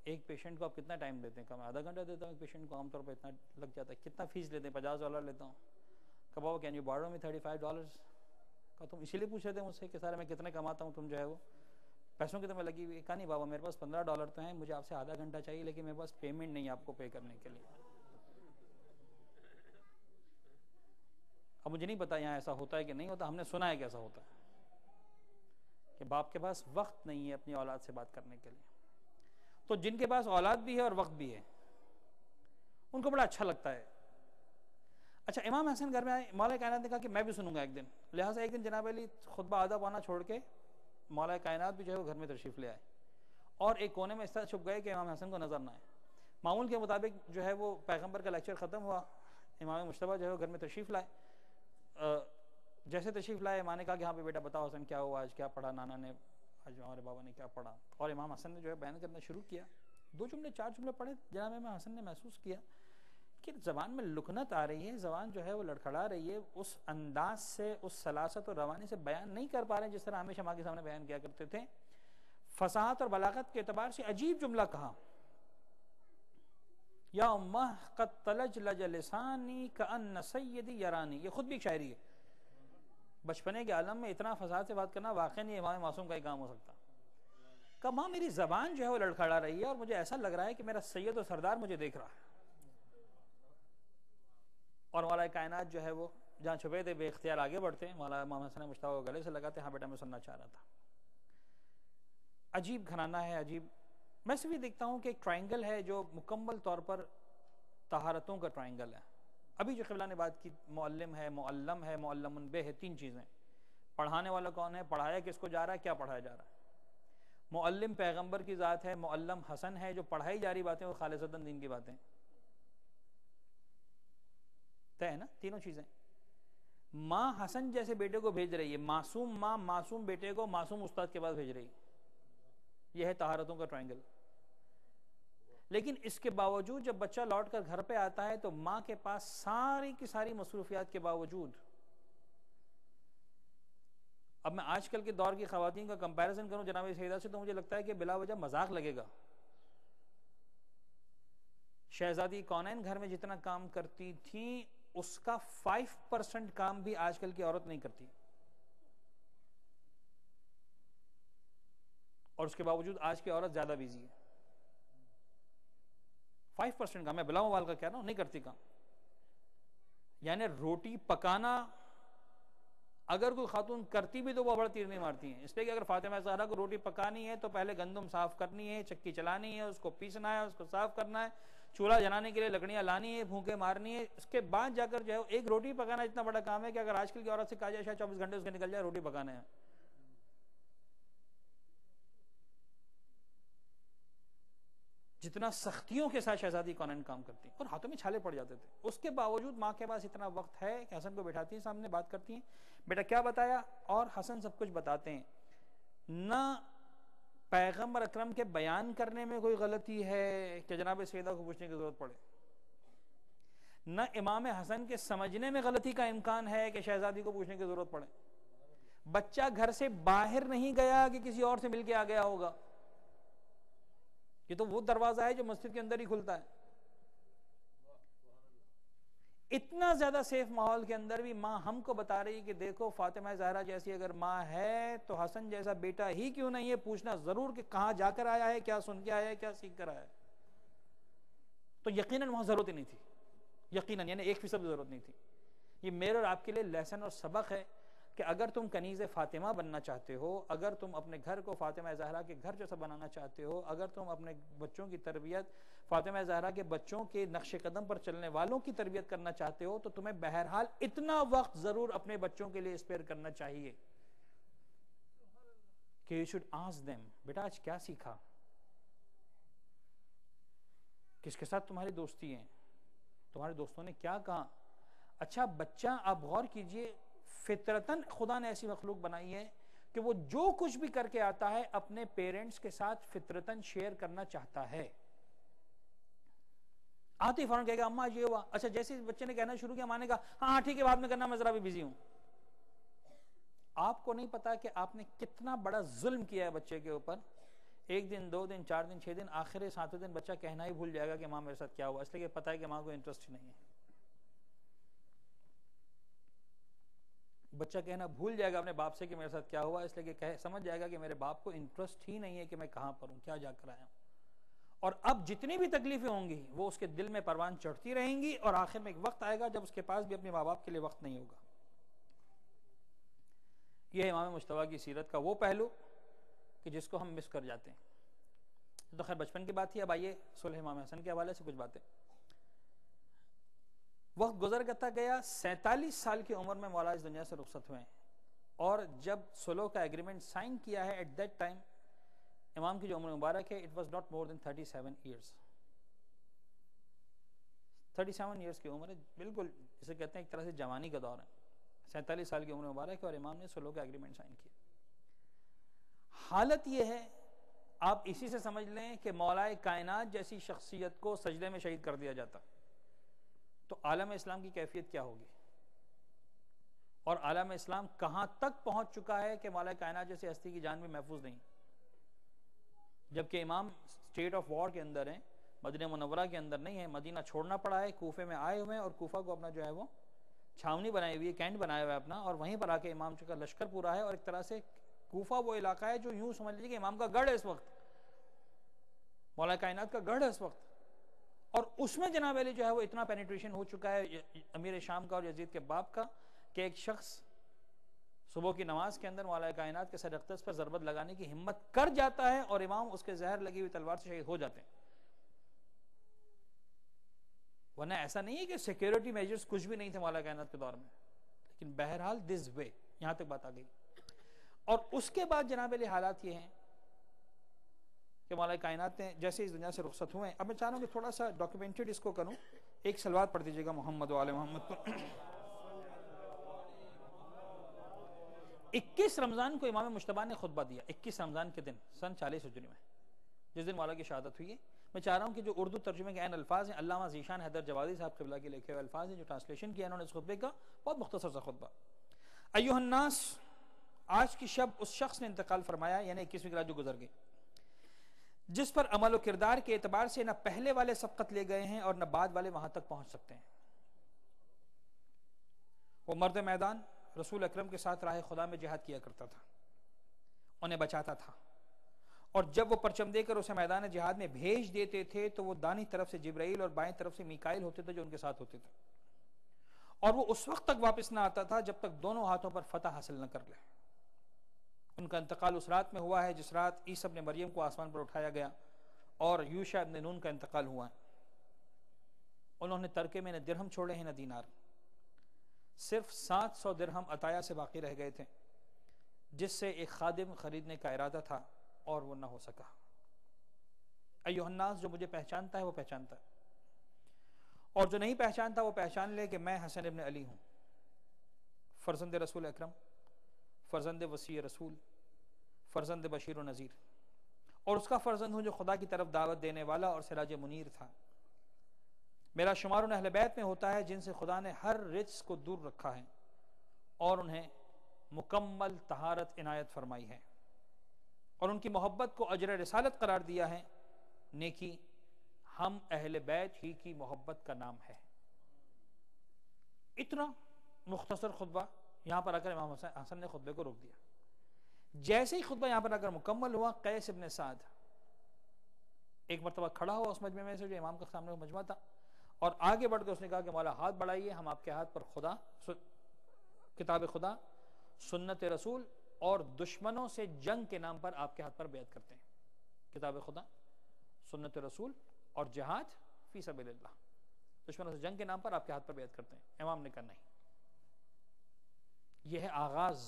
ایک پیشنٹ کو آپ کتنا ٹائم دیتے ہیں؟ کہا میں آدھا گھنٹہ دیتا ہوں ایک پیشنٹ کو، عام طور پہ اتنا لگ جاتا ہے. کتنا فیس لیتے ہیں؟ $50 لیتا ہوں. کہا بابا کین یو بارو می $35؟ کہا تم اسی لیے پوچھ رہے تھے مجھ سے کہ سارے میں کتنے کماتا ہوں، تم جو ہے وہ پیسوں کی تمہیں لگی ہوئی؟ کہا نہیں بابا میرے پاس $15 تو ہیں، مجھے آپ سے آدھا گھنٹہ چاہیے، لیکن میرے پاس پیمنٹ نہیں آپ کو پے کرنے کے لیے. اب مجھے نہیں پتا یہاں ایسا ہوتا ہے کہ نہیں ہوتا، ہم نے سنا ہے کہ ایسا ہوتا ہے کہ باپ کے پاس وقت نہیں ہے اپنی اولاد سے بات کرنے کے لیے. تو جن کے پاس اولاد بھی ہے اور وقت بھی ہے ان کو بڑا اچھا لگتا ہے. اچھا امام حسن گھر میں آئے، مولا کائنات نے کہا کہ میں بھی سنوں گا ایک دن، لہٰذا ایک دن جناب علی خطبہ آدھا پانا چھوڑ کے مولا کائنات بھی جو ہے وہ گھر میں تشریف لے آئے، اور ایک کونے میں اس طرح چھپ گئے کہ امام حسن کو نظر نہ آئے. معمول کے مطابق جو ہے وہ پیغمبر کا لیکچر ختم ہوا، امام مجتبیٰ جو ہے وہ گھر میں تشریف لائے. جیسے تشریف لائے ماں نے کہا کہ ہاں بیٹا بتاؤ حسن کیا ہوا، آج کیا پڑھا نانا نے، آج ہمارے بابا نے کیا پڑھا. اور امام حسن نے جو ہے بیان کرنا شروع کیا. 2 جملے 4 جملے پڑھے، جناب امام حسن نے محسوس کیا کہ زبان میں لکنت آ رہی ہے، زبان جو ہے وہ لڑکھڑا رہی ہے، اس انداز سے، اس سلاست اور روانی سے بیان نہیں کر پا رہے ہیں جس طرح ہمیشہ ماں کے سامنے بیان کیا کرتے تھے. فصاحت اور بلاغت کے اعتبار سے عجیب جملہ کہا، یا امہ قد تلجلج لسانی کأن سیدی یرانی. یہ خود بھی ایک شاعری ہے. بچپنے کے عالم میں اتنا فصاحت سے بات کرنا واقعی نہیں امام معصوم کا ہی کام ہو سکتا. کہ ماں میری زبان جو ہے وہ لڑکھڑا رہی ہے اور مجھے ایسا لگ رہا ہے کہ میرا سید و سردار مجھے دیکھ رہا ہے. اور مولا کائنات جو ہے وہ جہاں چھپے تھے بے اختیار آگے بڑھتے ہیں، مولا امام حسن مشتاق کو گلے سے لگاتے، ہاں بیٹا میں سننا چاہ رہا تھا. عجیب گھرانہ ہے، عجیب. میں صرف یہ دیکھتا ہوں کہ ایک ٹرائنگل ہے جو مکمل طور پر طہارتوں کا ٹرائنگل ہے. ابھی جو قبلہ نے بات کی، معلم ہے، معلم ہے، معلم بہ ہے، 3 چیزیں. پڑھانے والا کون ہے، پڑھایا کس کو جا رہا ہے، کیا پڑھایا جا رہا ہے. معلم پیغمبر کی ذات ہے، معلم حسن ہے، جو پڑھائی جا رہی باتیں وہ خالصتاً دین کی باتیں طے ہے نا. تینوں چیزیں. ماں حسن جیسے بیٹے کو بھیج رہی ہے، معصوم ماں معصوم بیٹے کو معصوم استاد کے پاس بھیج رہی ہے. یہ ہے طہارتوں کا ٹرائنگل. لیکن اس کے باوجود جب بچہ لوٹ کر گھر پہ آتا ہے تو ماں کے پاس ساری کی ساری مصروفیات کے باوجود، اب میں آج کل کے دور کی خواتین کا کمپیریزن کروں جناب سیدہ سے تو مجھے لگتا ہے کہ بلا وجہ مذاق لگے گا. شہزادی کونین گھر میں جتنا کام کرتی تھیں اس کا 5% کام بھی آج کل کی عورت نہیں کرتی، اور اس کے باوجود آج کی عورت زیادہ بیزی ہے. 5% کام، میں بلا موال کا کہہ رہا ہوں، نہیں کرتی کام. یعنی روٹی پکانا اگر کوئی خاتون کرتی بھی تو وہ بڑا تیر نہیں مارتی ہیں، اس لیے کہ اگر فاطمہ زہرا کو روٹی پکانی ہے تو پہلے گندم صاف کرنی ہے، چکی چلانی ہے، اس کو پیسنا ہے، اس کو صاف کرنا ہے، چولہا جلانے کے لیے لکڑیاں لانی ہے، بھونکے مارنی ہے. اس کے بعد جا کر جو ہے ایک روٹی پکانا اتنا بڑا کام ہے کہ اگر آج کل کی عورت سے کہا جائے شاید 24 گھنٹے اس کے نکل جائے روٹی پکانے ہیں. جتنا سختیوں کے ساتھ شہزادی کونین کام کرتی ہیں اور ہاتھوں میں چھالے پڑ جاتے تھے، اس کے باوجود ماں کے پاس اتنا وقت ہے کہ حسن کو بٹھاتی ہیں سامنے، بات کرتی ہیں، بیٹا کیا بتایا، اور حسن سب کچھ بتاتے ہیں. نہ پیغمبر اکرم کے بیان کرنے میں کوئی غلطی ہے کہ جناب سیدہ کو پوچھنے کی ضرورت پڑے، نہ امام حسن کے سمجھنے میں غلطی کا امکان ہے کہ شہزادی کو پوچھنے کی ضرورت پڑے. بچہ گھر سے باہر نہیں گیا کہ کسی اور سے مل کے آ گیا ہوگا، یہ تو وہ دروازہ ہے جو مسجد کے اندر ہی کھلتا ہے. اتنا زیادہ سیف ماحول کے اندر بھی ماں ہم کو بتا رہی کہ دیکھو فاطمہ زہرا جیسی اگر ماں ہے تو حسن جیسا بیٹا ہی کیوں نہیں ہے، پوچھنا ضرور کہ کہاں جا کر آیا ہے، کیا سن کے آیا ہے، کیا سیکھ کر آیا ہے. تو یقیناً وہاں ضرورت ہی نہیں تھی، یقیناً یعنی 1% ضرورت نہیں تھی. یہ میرے اور آپ کے لیے لیسن اور سبق ہے کہ اگر تم کنیز فاطمہ بننا چاہتے ہو، اگر تم اپنے گھر کو فاطمہ زہرا کے گھر جیسا بنانا چاہتے ہو، اگر تم اپنے بچوں کی تربیت فاطمہ زہرا کے بچوں کے نقش قدم پر چلنے والوں کی تربیت کرنا چاہتے ہو، تو تمہیں بہرحال اتنا وقت ضرور اپنے بچوں کے لیے اسپیئر کرنا چاہیے کہ you should ask them بیٹا آج کیا سیکھا, کس کے ساتھ تمہاری دوستی ہے, تمہارے دوستوں نے کیا کہا. اچھا بچہ آپ غور کیجئے, فطرتاً خدا نے ایسی مخلوق بنائی ہے کہ وہ جو کچھ بھی کر کے آتا ہے اپنے پیرنٹس کے ساتھ فطرتاً شیئر کرنا چاہتا ہے. آتے ہی فوراً کہے گا اماں یہ ہوا. اچھا جیسے بچے نے کہنا شروع کیا, ماں نے کہا ہاں ٹھیک ہے بعد میں کرنا, میں ذرا بھی بزی ہوں. آپ کو نہیں پتا کہ آپ نے کتنا بڑا ظلم کیا ہے بچے کے اوپر. ایک دن, 2 دن, 4 دن, 6 دن, آخر 7 دن بچہ کہنا ہی بھول جائے گا کہ ماں میرے ساتھ کیا ہوا, اس لیے کہ پتا ہے کہ ماں کو انٹرسٹ ہی نہیں ہے. بچہ کہنا بھول جائے گا اپنے باپ سے کہ میرے ساتھ کیا ہوا, اس لیے کہ سمجھ جائے گا کہ میرے باپ کو انٹرسٹ ہی نہیں ہے کہ میں کہاں پر ہوں, کیا جا کر آیا ہوں. اور اب جتنی بھی تکلیفیں ہوں گی وہ اس کے دل میں پروان چڑھتی رہیں گی, اور آخر میں ایک وقت آئے گا جب اس کے پاس بھی اپنے ماں باپ کے لیے وقت نہیں ہوگا. یہ ہے امام مجتبیٰ کی سیرت کا وہ پہلو کہ جس کو ہم مس کر جاتے ہیں. تو خیر بچپن کی بات تھی, اب آئیے صلح امام حسن کے حوالے سے کچھ باتیں. وقت گزر کرتا گیا, 47 سال کی عمر میں مولا اس دنیا سے رخصت ہوئے ہیں, اور جب صلح کا ایگریمنٹ سائن کیا ہے ایٹ دیٹ ٹائم امام کی جو عمر مبارک ہے it was not more than 37 years. 37 years کی عمر ہے, بالکل جسے کہتے ہیں ایک طرح سے جوانی کا دور ہے. 47 سال کی عمر مبارک ہے اور امام نے صلح کا ایگریمنٹ سائن کیا. حالت یہ ہے, آپ اسی سے سمجھ لیں کہ مولا کائنات جیسی شخصیت کو سجدے میں شہید کر دیا جاتا تو عالم اسلام کی کیفیت کیا ہوگی, اور عالم اسلام کہاں تک پہنچ چکا ہے کہ مولا کائنات جیسی ہستی کی جان بھی محفوظ نہیں, جبکہ امام اسٹیٹ آف وار کے اندر ہیں, مدینہ منورہ کے اندر نہیں ہے, مدینہ چھوڑنا پڑا ہے, کوفے میں آئے ہوئے ہیں, اور کوفہ کو اپنا جو ہے وہ چھاونی بنائی ہوئی ہے, کینٹ بنایا ہوا ہے اپنا, اور وہیں پر آ کے امام کا لشکر پورا ہے. اور ایک طرح سے کوفہ وہ علاقہ ہے جو یوں سمجھ لیجیے کہ امام کا گڑھ ہے اس وقت, مولا کائنات کا گڑھ ہے اس وقت, اور اس میں جناب علی جو ہے وہ اتنا پینیٹریشن ہو چکا ہے امیر شام کا اور یزید کے باپ کا کہ ایک شخص صبح کی نماز کے اندر مولا کائنات کے سر اقدس پر ضربت لگانے کی ہمت کر جاتا ہے, اور امام اس کے زہر لگی ہوئی تلوار سے شہید ہو جاتے ہیں. ورنہ ایسا نہیں ہے کہ سیکیورٹی میجرز کچھ بھی نہیں تھے مولا کائنات کے دور میں, لیکن بہرحال دس وے یہاں تک بات آ گئی. اور اس کے بعد جناب علی حالات یہ ہیں کہ مولا کائنات نے جیسے اس دنیا سے رخصت ہوئے ہیں, اب میں چاہ رہا ہوں کہ تھوڑا سا ڈاکیومنٹڈ اس کو کروں. ایک صلوات پڑھ دیجیے گا محمد و آل محمد پر. 21 رمضان کو امام مجتبیٰ نے خطبہ دیا, 21 رمضان کے دن سن 40 ہجری میں, جس دن مولا کی شہادت ہوئی ہے. میں چاہ رہا ہوں کہ جو اردو ترجمے کے عین الفاظ ہیں, علامہ ذیشان حیدر جوادی صاحب قبلہ کے لکھے ہوئے الفاظ ہیں جو ٹرانسلیشن کیا انہوں نے اس خطبے کا, بہت مختصر سا خطبہ. ایھا الناس, آج کی شب اس شخص نے انتقال فرمایا, یعنی 21ویں رات جو گزر گئی, جس پر عمل و کردار کے اعتبار سے نہ پہلے والے سبقت لے گئے ہیں اور نہ بعد والے وہاں تک پہنچ سکتے ہیں. وہ مرد میدان رسول اکرم کے ساتھ راہ خدا میں جہاد کیا کرتا تھا, انہیں بچاتا تھا, اور جب وہ پرچم دے کر اسے میدان جہاد میں بھیج دیتے تھے تو وہ دانی طرف سے جبرائیل اور بائیں طرف سے میکائیل ہوتے تھے جو ان کے ساتھ ہوتے تھے, اور وہ اس وقت تک واپس نہ آتا تھا جب تک دونوں ہاتھوں پر فتح حاصل نہ کر لے. ان کا انتقال اس رات میں ہوا ہے جس رات عیسیٰ ابن مریم کو آسمان پر اٹھایا گیا اور یوشع ابن نون کا انتقال ہوا ہے. انہوں نے ترکے میں نہ درہم چھوڑے ہیں نہ دینار, صرف 700 درہم عطایا سے باقی رہ گئے تھے, جس سے ایک خادم خریدنے کا ارادہ تھا اور وہ نہ ہو سکا. ایھا الناس, جو مجھے پہچانتا ہے وہ پہچانتا ہے, اور جو نہیں پہچانتا وہ پہچان لے کہ میں حسن ابن علی ہوں, فرزند رسول اکرم, فرزند وصی رسول, فرزند بشیر و نذیر, اور اس کا فرزند ہوں جو خدا کی طرف دعوت دینے والا اور سراج منیر تھا. میرا شمار ان اہل بیت میں ہوتا ہے جن سے خدا نے ہر رجس کو دور رکھا ہے اور انہیں مکمل طہارت عنایت فرمائی ہے, اور ان کی محبت کو اجر رسالت قرار دیا ہے. نیکی ہم اہل بیت ہی کی محبت کا نام ہے. اتنا مختصر خطبہ یہاں پر آ کر امام حسن نے خطبے کو روک دیا. جیسے ہی خطبہ یہاں پر آ کر مکمل ہوا, قیس ابن سعد ایک مرتبہ کھڑا ہوا اس مجمع میں سے جو امام کے سامنے مجمع تھا, اور آگے بڑھ کر اس نے کہا کہ مولا ہاتھ بڑھائیے, ہم آپ کے ہاتھ پر خدا, کتاب خدا, سنت رسول اور دشمنوں سے جنگ کے نام پر آپ کے ہاتھ پر بیعت کرتے ہیں. کتاب خدا, سنت رسول اور جہاد فی سبیل اللہ, دشمنوں سے جنگ کے نام پر آپ کے ہاتھ پر بیعت کرتے ہیں. امام نے کہا نہیں, یہ ہے آغاز.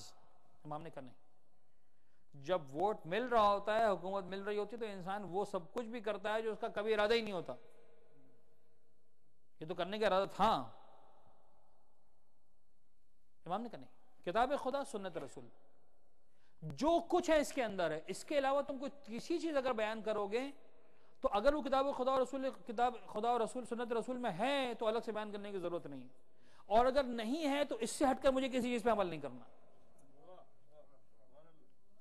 امام نے کہا نہیں, جب ووٹ مل رہا ہوتا ہے، حکومت مل رہی ہوتی ہے، تو انسان وہ سب کچھ بھی کرتا ہے جو اس کا کبھی ارادہ ہی نہیں ہوتا. یہ تو کرنے کا ارادہ تھا، امام نے کہا نہیں، کتاب خدا سنت رسول جو کچھ ہے اس کے اندر ہے، اس کے علاوہ تم کوئی کسی چیز اگر بیان کرو گے تو اگر وہ کتاب خدا اور رسول، کتاب خدا اور رسول سنت رسول میں ہے تو الگ سے بیان کرنے کی ضرورت نہیں ہے، اور اگر نہیں ہے تو اس سے ہٹ کر مجھے کسی چیز پہ عمل نہیں کرنا.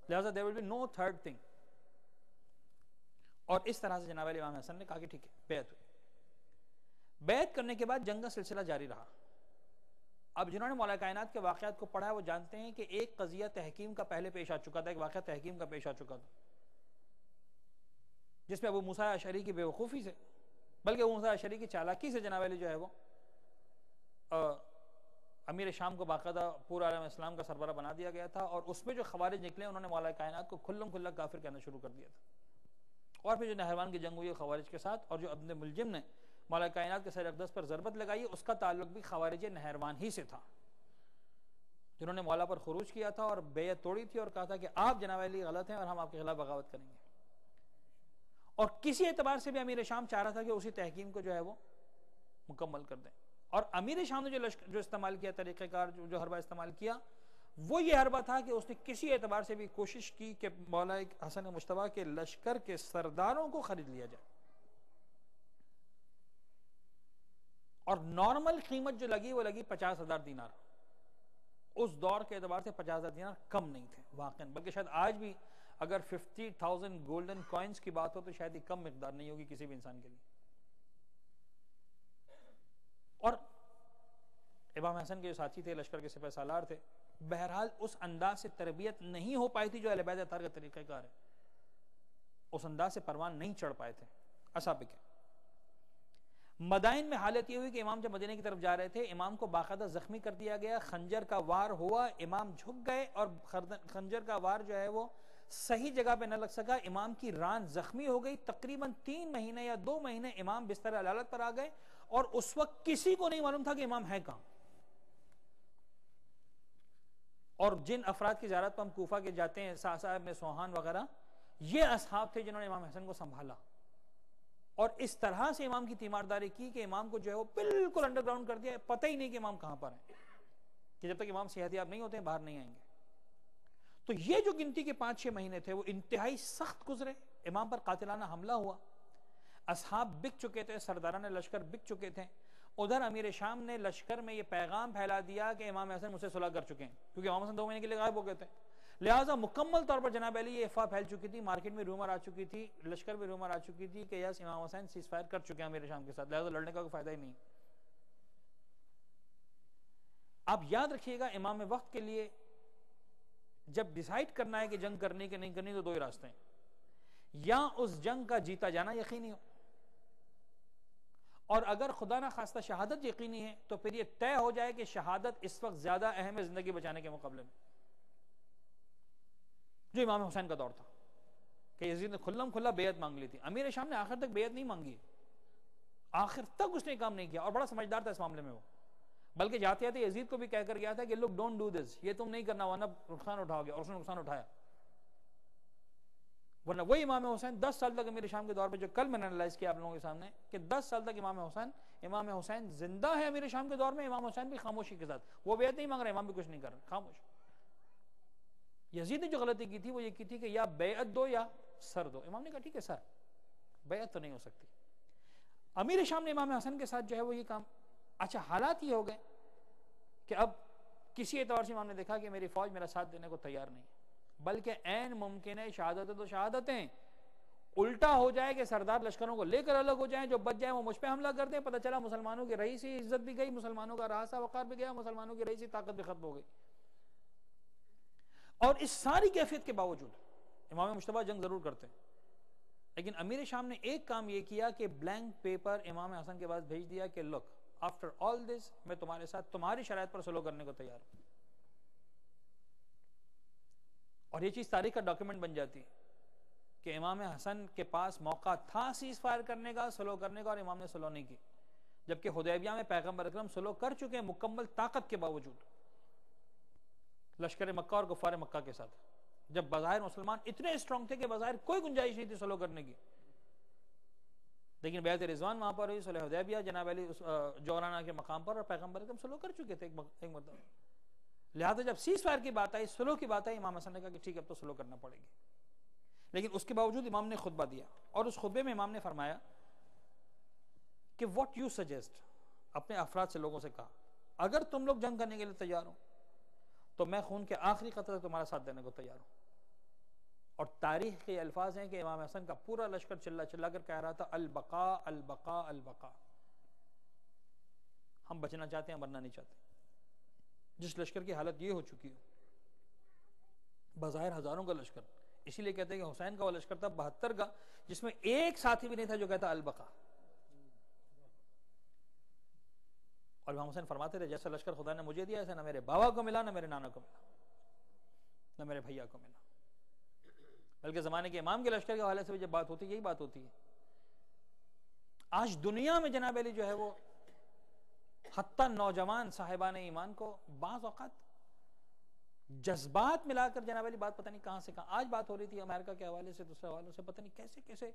لہذا there will be no third thing. اور اس طرح سے جناب علی امام حسن نے کہا کہ ٹھیک ہے، بیعت ہوئی. بیعت کرنے کے بعد جنگ کا سلسلہ جاری رہا. اب جنہوں نے مولا کائنات کے واقعات کو پڑھا ہے وہ جانتے ہیں کہ ایک قضیہ تحکیم کا پہلے پیش آ چکا تھا، ایک واقعہ تحکیم کا پیش آ چکا تھا، جس میں ابو موسیٰ اشعری کی بے وقوفی سے، بلکہ ابو موسیٰ اشعری کی چالاکی سے جناب علی جو ہے وہ امیر شام کو باقاعدہ پورا عالم اسلام کا سربراہ بنا دیا گیا تھا، اور اس میں جو خوارج نکلے انہوں نے مولا کائنات کو کھلم کھلا کافر کہنا شروع کر دیا تھا. اور پھر جو نہروان کی جنگ ہوئی خوارج کے ساتھ، اور جو ابن ملجم نے مولا کائنات کے سر اقدس پر ضربت لگائی، اس کا تعلق بھی خوارج نہروان ہی سے تھا، جنہوں نے مولا پر خروج کیا تھا اور بیعت توڑی تھی اور کہا تھا کہ آپ جناب علی غلط ہیں اور ہم آپ کے خلاف بغاوت کریں گے. اور کسی اعتبار سے بھی امیر شام چاہ رہا تھا کہ اسی تحکیم کو جو ہے وہ مکمل کر دیں. اور امیر شام نے جو استعمال کیا طریقہ کار، جو حربہ استعمال کیا، وہ یہ حربہ تھا کہ اس نے کسی اعتبار سے بھی کوشش کی کہ مولا حسن مجتبیٰ کے لشکر کے سرداروں کو خرید لیا جائے. اور نارمل قیمت جو لگی وہ لگی 50,000 دینار. اس دور کے اعتبار سے 50,000 دینار کم نہیں تھے واقعا، بلکہ شاید آج بھی اگر 50,000 گولڈن کوئنز کی بات ہو تو شاید یہ کم مقدار نہیں ہوگی کسی بھی انسان کے لیے. اور امام حسن کے جو ساتھی تھے، لشکر کے سپہ سالار تھے، بہرحال اس انداز سے تربیت نہیں ہو پائی تھی جو اہل بیت اطہار کا طریقہ کار ہے، اس انداز سے پروان نہیں چڑھ پائے تھے. اسابق مدائن میں حالت یہ ہوئی کہ امام جب مدینہ کی طرف جا رہے تھے، امام کو باقاعدہ زخمی کر دیا گیا، خنجر کا وار ہوا، امام جھک گئے اور خنجر کا وار جو ہے وہ صحیح جگہ پہ نہ لگ سکا، امام کی ران زخمی ہو گئی. تقریباً 3 مہینے یا 2 مہینے امام بستر علالت پر آ گئے، اور اس وقت کسی کو نہیں معلوم تھا کہ امام ہے کہاں. اور جن افراد کی زیارت پر ہم کوفہ کے جاتے ہیں، صاحب ابن سوہان وغیرہ، یہ اصحاب تھے جنہوں نے امام حسن کو سنبھالا اور اس طرح سے امام کی تیمارداری کی کہ امام کو جو ہے وہ بالکل انڈر گراؤنڈ کر دیا، پتہ ہی نہیں کہ امام کہاں پر ہے، کہ جب تک امام صحتیاب نہیں ہوتے ہیں باہر نہیں آئیں گے. تو یہ جو گنتی کے 5-6 مہینے تھے وہ انتہائی سخت گزرے. امام پر قاتلانہ حملہ ہوا، اصحاب بک چکے تھے، سرداران لشکر بک چکے تھے. ادھر امیر شام نے لشکر میں یہ پیغام پھیلا دیا کہ امام حسن مجھ سے صلح کر چکے ہیں، کیونکہ امام حسن 2 مہینے کے لیے غائب ہو گئے تھے. لہٰذا مکمل طور پر جناب علی یہ افواہ پھیل چکی تھی، مارکیٹ میں رومر آ چکی تھی، لشکر میں رومر آ چکی تھی کہ یس امام حسین سیز فائر کر چکے ہیں امیر شام کے ساتھ، لہٰذا لڑنے کا کوئی فائدہ ہی نہیں. آپ یاد رکھیے گا، امام وقت کے لیے جب ڈیسائیڈ کرنا ہے کہ جنگ کرنی کہ نہیں کرنی تو 2 ہی راستے ہیں، یا اس جنگ کا جیتا جانا یقینی ہو، اور اگر خدا نہ خواستہ شہادت یقینی ہے تو پھر یہ طے ہو جائے کہ شہادت اس وقت زیادہ اہم ہے زندگی بچانے کے مقابلے میں، جو امام حسین کا دور تھا کہ یزید نے کھلم کھلا بیعت مانگ لی تھی. امیر شام نے آخر تک بیعت نہیں مانگی، آخر تک اس نے کام نہیں کیا، اور بڑا سمجھدار تھا اس معاملے میں وہ، بلکہ جاتے جاتے یزید کو بھی کہہ کر گیا تھا کہ لک ڈونٹ ڈو دس، یہ تم نہیں کرنا ورنہ نقصان اٹھاؤ گے، اور اس نے نقصان اٹھایا. ورنہ وہی امام حسین 10 سال تک امیر شام کے دور پہ، جو کل میں نے انالائز کیا آپ لوگوں کے سامنے کہ 10 سال تک امام حسین زندہ ہے امیر شام کے دور میں. امام حسین بھی خاموشی کے ساتھ، وہ بیعت نہیں مانگ رہے، امام بھی کچھ نہیں کر رہے، خاموش. یزید نے جو غلطی کی تھی وہ یہ کی تھی کہ یا بیعت دو یا سر دو. امام نے کہا ٹھیک ہے سر، بیعت تو نہیں ہو سکتی. امیر شام نے امام حسن کے ساتھ جو ہے وہ یہ کام. اچھا، حالات یہ ہو گئے کہ اب کسی اعتبار سے امام نے دیکھا کہ میری فوج میرا ساتھ دینے کو تیار نہیں، بلکہ عین ممکن ہے شہادتیں تو شہادتیں، الٹا ہو جائے کہ سردار لشکروں کو لے کر الگ ہو جائیں، جو بچ جائیں وہ مجھ پہ حملہ کر دیں. پتہ چلا مسلمانوں کی رئیسی عزت بھی گئی، مسلمانوں کا رہاسا وقار بھی گیا، مسلمانوں کی رئیسی طاقت بھی ختم ہو گئی. اور اس ساری کیفیت کے باوجود امام مجتبیٰ جنگ ضرور کرتے، لیکن امیر شام نے ایک کام یہ کیا کہ بلینک پیپر امام حسن کے پاس بھیج دیا کہ لک آفٹر آل دس میں تمہارے ساتھ تمہاری شرائط پر سلو کرنے کو تیار ہوں. اور یہ چیز تاریخ کا ڈاکیومنٹ بن جاتی ہے کہ امام حسن کے پاس موقع تھا سیز فائر کرنے کا، سلو کرنے کا، اور امام نے سلو نہیں کی، جبکہ حدیبیہ میں پیغمبر اکرم سلو کر چکے ہیں مکمل طاقت کے باوجود لشکر مکہ اور کفار مکہ کے ساتھ. جب بظاہر مسلمان اتنے اسٹرانگ تھے کہ بظاہر کوئی گنجائش نہیں تھی صلح کرنے کی، لیکن بیعت رضوان وہاں پر ہوئی، صلح حدیبیہ جناب علی جورانا کے مقام پر، اور پیغمبر اکرم صلح کر چکے تھے ایک مرتبہ. لہٰذا جب سیز فائر کی بات آئی، صلح کی بات آئی، امام حسن نے کہا کہ ٹھیک ہے اب تو صلح کرنا پڑے گی. لیکن اس کے باوجود امام نے خطبہ دیا، اور اس خطبے میں امام نے فرمایا کہ واٹ یو سجیسٹ، اپنے افراد سے لوگوں سے کہا اگر تم لوگ جنگ کرنے کے لیے تیار ہو تو میں خون کے آخری قطرے تک تمہارا ساتھ دینے کو تیار ہوں. اور تاریخ کے الفاظ ہیں کہ امام حسن کا پورا لشکر چلا چلا کر کہہ رہا تھا البقاء البقاء البقاء، ہم بچنا چاہتے ہیں، مرنا نہیں چاہتے. جس لشکر کی حالت یہ ہو چکی ہو، بظاہر ہزاروں کا لشکر، اسی لیے کہتے ہیں کہ حسین کا وہ لشکر تھا 72 کا، جس میں ایک ساتھی بھی نہیں تھا جو کہتا البقاء. اور امام حسین فرماتے تھے جیسا لشکر خدا نے مجھے دیا ایسا نہ میرے بابا کو ملا، نہ میرے نانا کو ملا، نہ میرے بھیا کو ملا. بلکہ زمانے کے امام کے لشکر کے حوالے سے بھی جب بات ہوتی ہے، یہی بات ہوتی ہے. آج دنیا میں جناب علی جو ہے وہ حتیٰ نوجوان صاحبان ایمان کو بعض اوقات جذبات ملا کر جناب علی بات پتہ نہیں کہاں سے کہاں. آج بات ہو رہی تھی امریکہ کے حوالے سے، دوسرے حوالوں سے، پتہ نہیں کیسے کیسے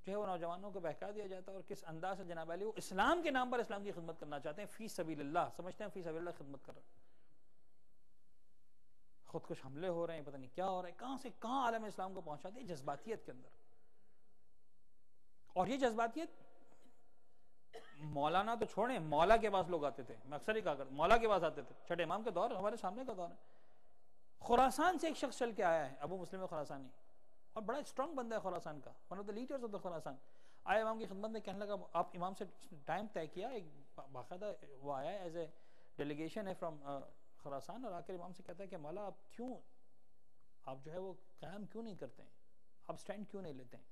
جو ہے وہ نوجوانوں کو بہکا دیا جاتا ہے، اور کس انداز سے جناب علی وہ اسلام کے نام پر اسلام کی خدمت کرنا چاہتے ہیں، فی سبیل اللہ سمجھتے ہیں، فی سبیل اللہ خدمت کر رہے ہیں. خودکش حملے ہو رہے ہیں، پتہ نہیں کیا ہو رہا ہے، کہاں سے کہاں عالم اسلام کو پہنچا دیا جذباتیت کے اندر. اور یہ جذباتیت مولانا تو چھوڑیں، مولا کے پاس لوگ آتے تھے، میں اکثر ہی کہا کرتا مولا کے پاس آتے تھے. چھٹے امام کے دور ہمارے سامنے کا دور ہے. خراسان سے ایک شخص چل کے آیا ہے، ابو مسلم خراسانی، اور بڑا اسٹرانگ بندہ ہے خراسان کا، one of the leaders of the Khorasan. آیا امام کی خدمت میں، کہنے لگا آپ امام سے ٹائم طے کیا، ایک باقاعدہ وہ آیا ایز اے ڈیلیگیشن ہے فرام خراسان، اور آ کر امام سے کہتا ہے کہ مولا آپ جو ہے وہ قیام کیوں نہیں کرتے ہیں، آپ اسٹینڈ کیوں نہیں لیتے ہیں؟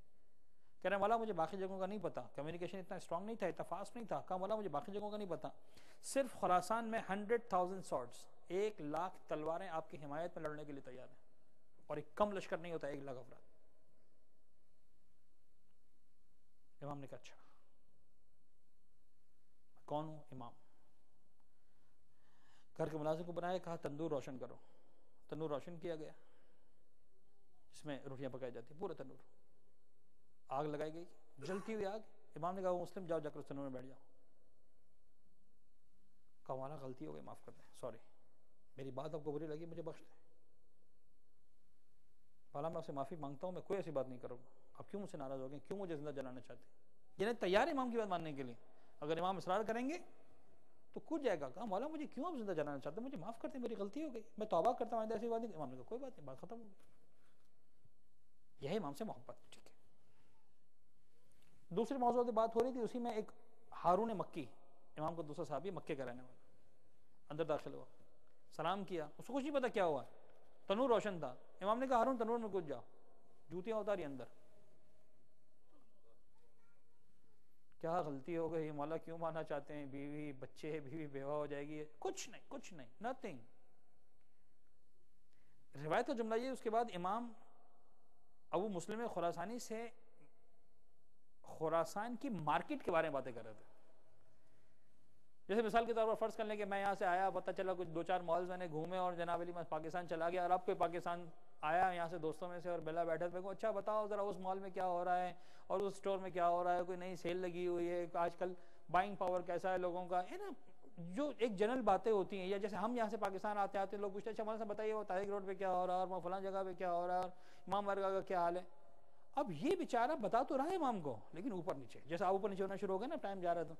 کہہ رہے ہیں مولا مجھے باقی جگہوں کا نہیں پتا، کمیونیکیشن اتنا اسٹرانگ نہیں تھا، اتنا فاسٹ نہیں تھا. کہا مولا مجھے باقی جگہوں کا نہیں پتا، صرف خراسان میں 100,000 سورڈز، 1,00,000 تلواریں آپ کی حمایت میں لڑنے کے لیے تیار ہیں، اور ایک کم لشکر نہیں ہوتا، 1,00,000 افراد. امام نے کہا اچھا کون ہوں؟ امام. گھر کے ملازم کو بنایا، کہا تندور روشن کرو. تندور روشن کیا گیا، جس میں روٹیاں پکائی جاتی، پورا تندور. آگ لگائی گئی، جلتی ہوئی آگ. امام نے کہا وہ مسلم جاؤ جا کر اس تندور میں بیٹھ جاؤ. کہا مولا غلطی ہو گئی، معاف کر دیں، سوری، میری بات آپ کو بری لگی، مجھے بخش دیں. مولا میں آپ سے معافی مانگتا ہوں، میں کوئی ایسی بات نہیں کروں گا. آپ کیوں مجھ سے ناراض ہو گئے، کیوں مجھے زندہ جلانا چاہتے ہیں؟ یعنی تیار ہے امام کی بات ماننے کے لیے، اگر امام اصرار کریں گے تو کود جائے گا. کہا مولا مجھے کیوں آپ زندہ جلانا چاہتے ہیں، مجھے معاف کرتے ہیں، میری غلطی ہو گئی، میں توبہ کرتا ہوں، ایسی بات نہیں. امام نے کہا کوئی بات نہیں، بات ختم ہو گئی. یہی امام سے محبت. ٹھیک ہے. دوسرے موضوع کی بات ہو رہی تھی، اسی میں ایک ہارون مکی، امام کو دوسرا صحابی، مکے کا رہنے والا، اندر داخل ہوا، سلام کیا. اس کو کچھ نہیں پتا کیا ہوا، تنور روشن تھا. امام نے کہا ہارون تنور میں کود جاؤ. جوتیاں اتاری اندر. کیا غلطی ہو گئی مولا، کیوں ماننا چاہتے ہیں، بیوی بچے، بیوی بیوہ ہو جائے گی. کچھ نہیں، کچھ نہیں، نتھنگ. روایت کا جملہ یہ. اس کے بعد امام ابو مسلم خراسانی سے خراسان کی مارکیٹ کے بارے میں باتیں کر رہے تھے. جیسے مثال کے طور پر فرض کر لیں کہ میں یہاں سے آیا، پتہ چلا کچھ 2-4 مالز میں نے گھومے، اور جناب علی میں پاکستان چلا گیا، اور اب کوئی پاکستان آیا یہاں سے دوستوں میں سے، اور بلا بیٹھے تھے، اچھا بتاؤ ذرا اس مال میں کیا ہو رہا ہے، اور اس اسٹور میں کیا ہو رہا ہے، کوئی نئی سیل لگی ہوئی ہے، آج کل بائنگ پاور کیسا ہے لوگوں کا، ہے نا، جو ایک جنرل باتیں ہوتی ہیں. یا جیسے ہم یہاں سے پاکستان آتے آتے لوگ پوچھتے ہیں اچھا مولانا صاحب بتائیے وہ تاریخ روڈ پہ کیا ہو رہا ہے، اور وہ فلاں جگہ پہ کیا ہو رہا ہے، اور امام مرگاہ کا کیا حال ہے. اب یہ بیچارہ بتا تو رہا ہے امام کو، لیکن اوپر نیچے، جیسے آپ اوپر نیچے ہونا شروع ہو گئے نا، ٹائم جا رہا تو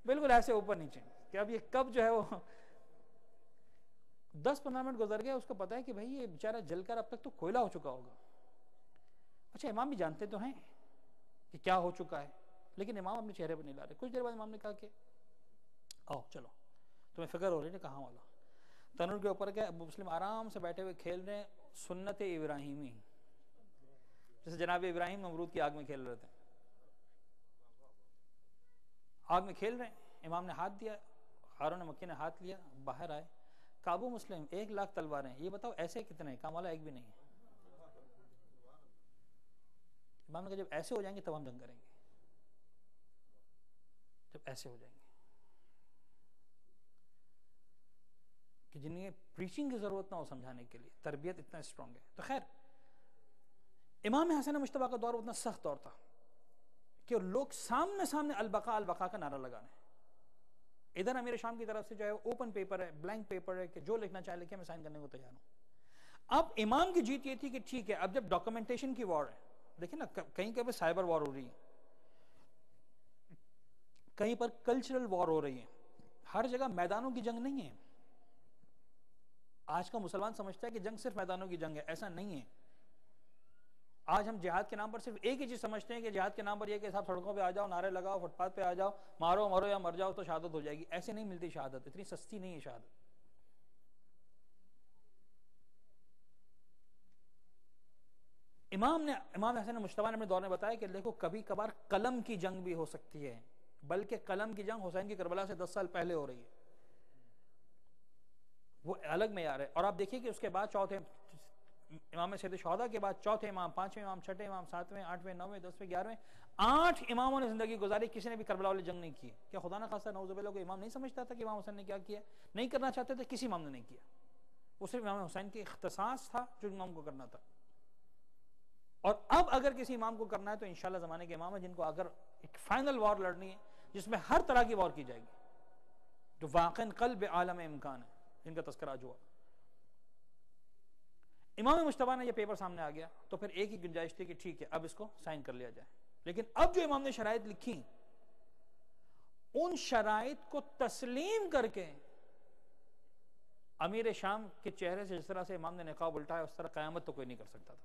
بالکل ایسے اوپر نیچے کہ اب یہ کب جو ہے وہ 10-15 منٹ گزر گئے، اس کو پتا ہے کہ بھائی یہ بیچارہ جل کر اب تک تو کوئلہ ہو چکا ہوگا. اچھا امام بھی جانتے تو ہیں کہ کیا ہو چکا ہے، لیکن امام اپنے چہرے پہ نہیں لا رہے. کچھ دیر بعد امام نے کہا کہ آؤ چلو، تمہیں فکر ہو رہی ہے کہاں والا. تنور کے اوپر گئے، ابو مسلم آرام سے بیٹھے ہوئے کھیل رہے ہیں سنت ابراہیمی، جیسے جناب ابراہیم نمرود کی آگ میں کھیل رہے تھے. آگ میں کھیل رہے ہیں، امام نے ہاتھ دیا، ہارون مکی نے ہاتھ لیا، باہر آئے. ابو مسلم 1,00,000 تلواریں، یہ بتاؤ ایسے کتنے ہیں؟ کہا مولا ایک بھی نہیں. امام نے کہا جب ایسے ہو جائیں گے تب ہم جنگ کریں گے، جب ایسے ہو جائیں گے. کہ جنہیں پریچنگ کی ضرورت نہ ہو سمجھانے کے لیے، تربیت اتنا اسٹرانگ ہے. تو خیر امام حسن مجتبیٰ کا دور اتنا سخت دور تھا کہ لوگ سامنے البقاء البقاء کا نعرہ لگانے. ادھر امیر شام کی طرف سے جو ہے اوپن پیپر ہے، بلینک پیپر ہے کہ جو لکھنا چاہے لکھے، میں سائن کرنے کو تیار ہوں. اب امام کی جیت یہ تھی کہ ٹھیک ہے اب جب ڈاکومنٹیشن کی وار ہے، دیکھیں نا کہیں کہیں سائبر وار ہو رہی ہے، کہیں پر کلچرل وار ہو رہی ہے، ہر جگہ میدانوں کی جنگ نہیں ہے. آج کا مسلمان سمجھتا ہے کہ جنگ صرف میدانوں کی جنگ ہے، ایسا نہیں ہے. آج ہم جہاد کے نام پر صرف ایک ہی چیز سمجھتے ہیں کہ جہاد کے نام پر یہ کہ صاحب سڑکوں پہ آ جاؤ، نعرے لگاؤ، فٹ پاتھ پہ آ جاؤ، مارو مرو یا مر جاؤ تو شہادت ہو جائے گی. ایسے نہیں ملتی شہادت، اتنی سستی نہیں ہے شہادت. امام حسن مجتبیٰ نے اپنے دور میں بتایا کہ دیکھو کبھی کبھار قلم کی جنگ بھی ہو سکتی ہے، بلکہ قلم کی جنگ حسین کی کربلا سے 10 سال پہلے ہو رہی ہے، وہ الگ معیار ہے. اور آپ دیکھیے کہ اس کے بعد چوتھے امام سید شہداء کے بعد چوتھے امام، پانچویں امام، چھٹے امام، ساتویں، آٹھویں، نویں، 10ویں، 11ویں، 8 اماموں نے زندگی گزاری، کسی نے بھی کربلا والی جنگ نہیں کی. کیا خدا نہ خاصہ نعوذ باللہ کوئی امام نہیں سمجھتا تھا کہ امام حسین نے کیا کیا؟ نہیں کرنا چاہتے تھے، کسی امام نے نہیں کیا. وہ صرف امام حسین کے اختصاص تھا جو امام کو کرنا تھا. اور اب اگر کسی امام کو کرنا ہے تو انشاءاللہ زمانے کے امام ہیں جن کو اگر ایک فائنل وار لڑنی ہے جس میں ہر طرح کی وار کی جائے گی، جو واقعاً قلب عالم امکان ہے، جن کا تذکرہ آج ہوا. امام مجتبیٰ نے یہ پیپر سامنے آ گیا تو پھر ایک ہی گنجائش تھی کہ ٹھیک ہے اب اس کو سائن کر لیا جائے. لیکن اب جو امام نے شرائط لکھی، ان شرائط کو تسلیم کر کے امیر شام کے چہرے سے جس طرح سے امام نے نقاب الٹایا اس طرح قیامت تو کوئی نہیں کر سکتا تھا.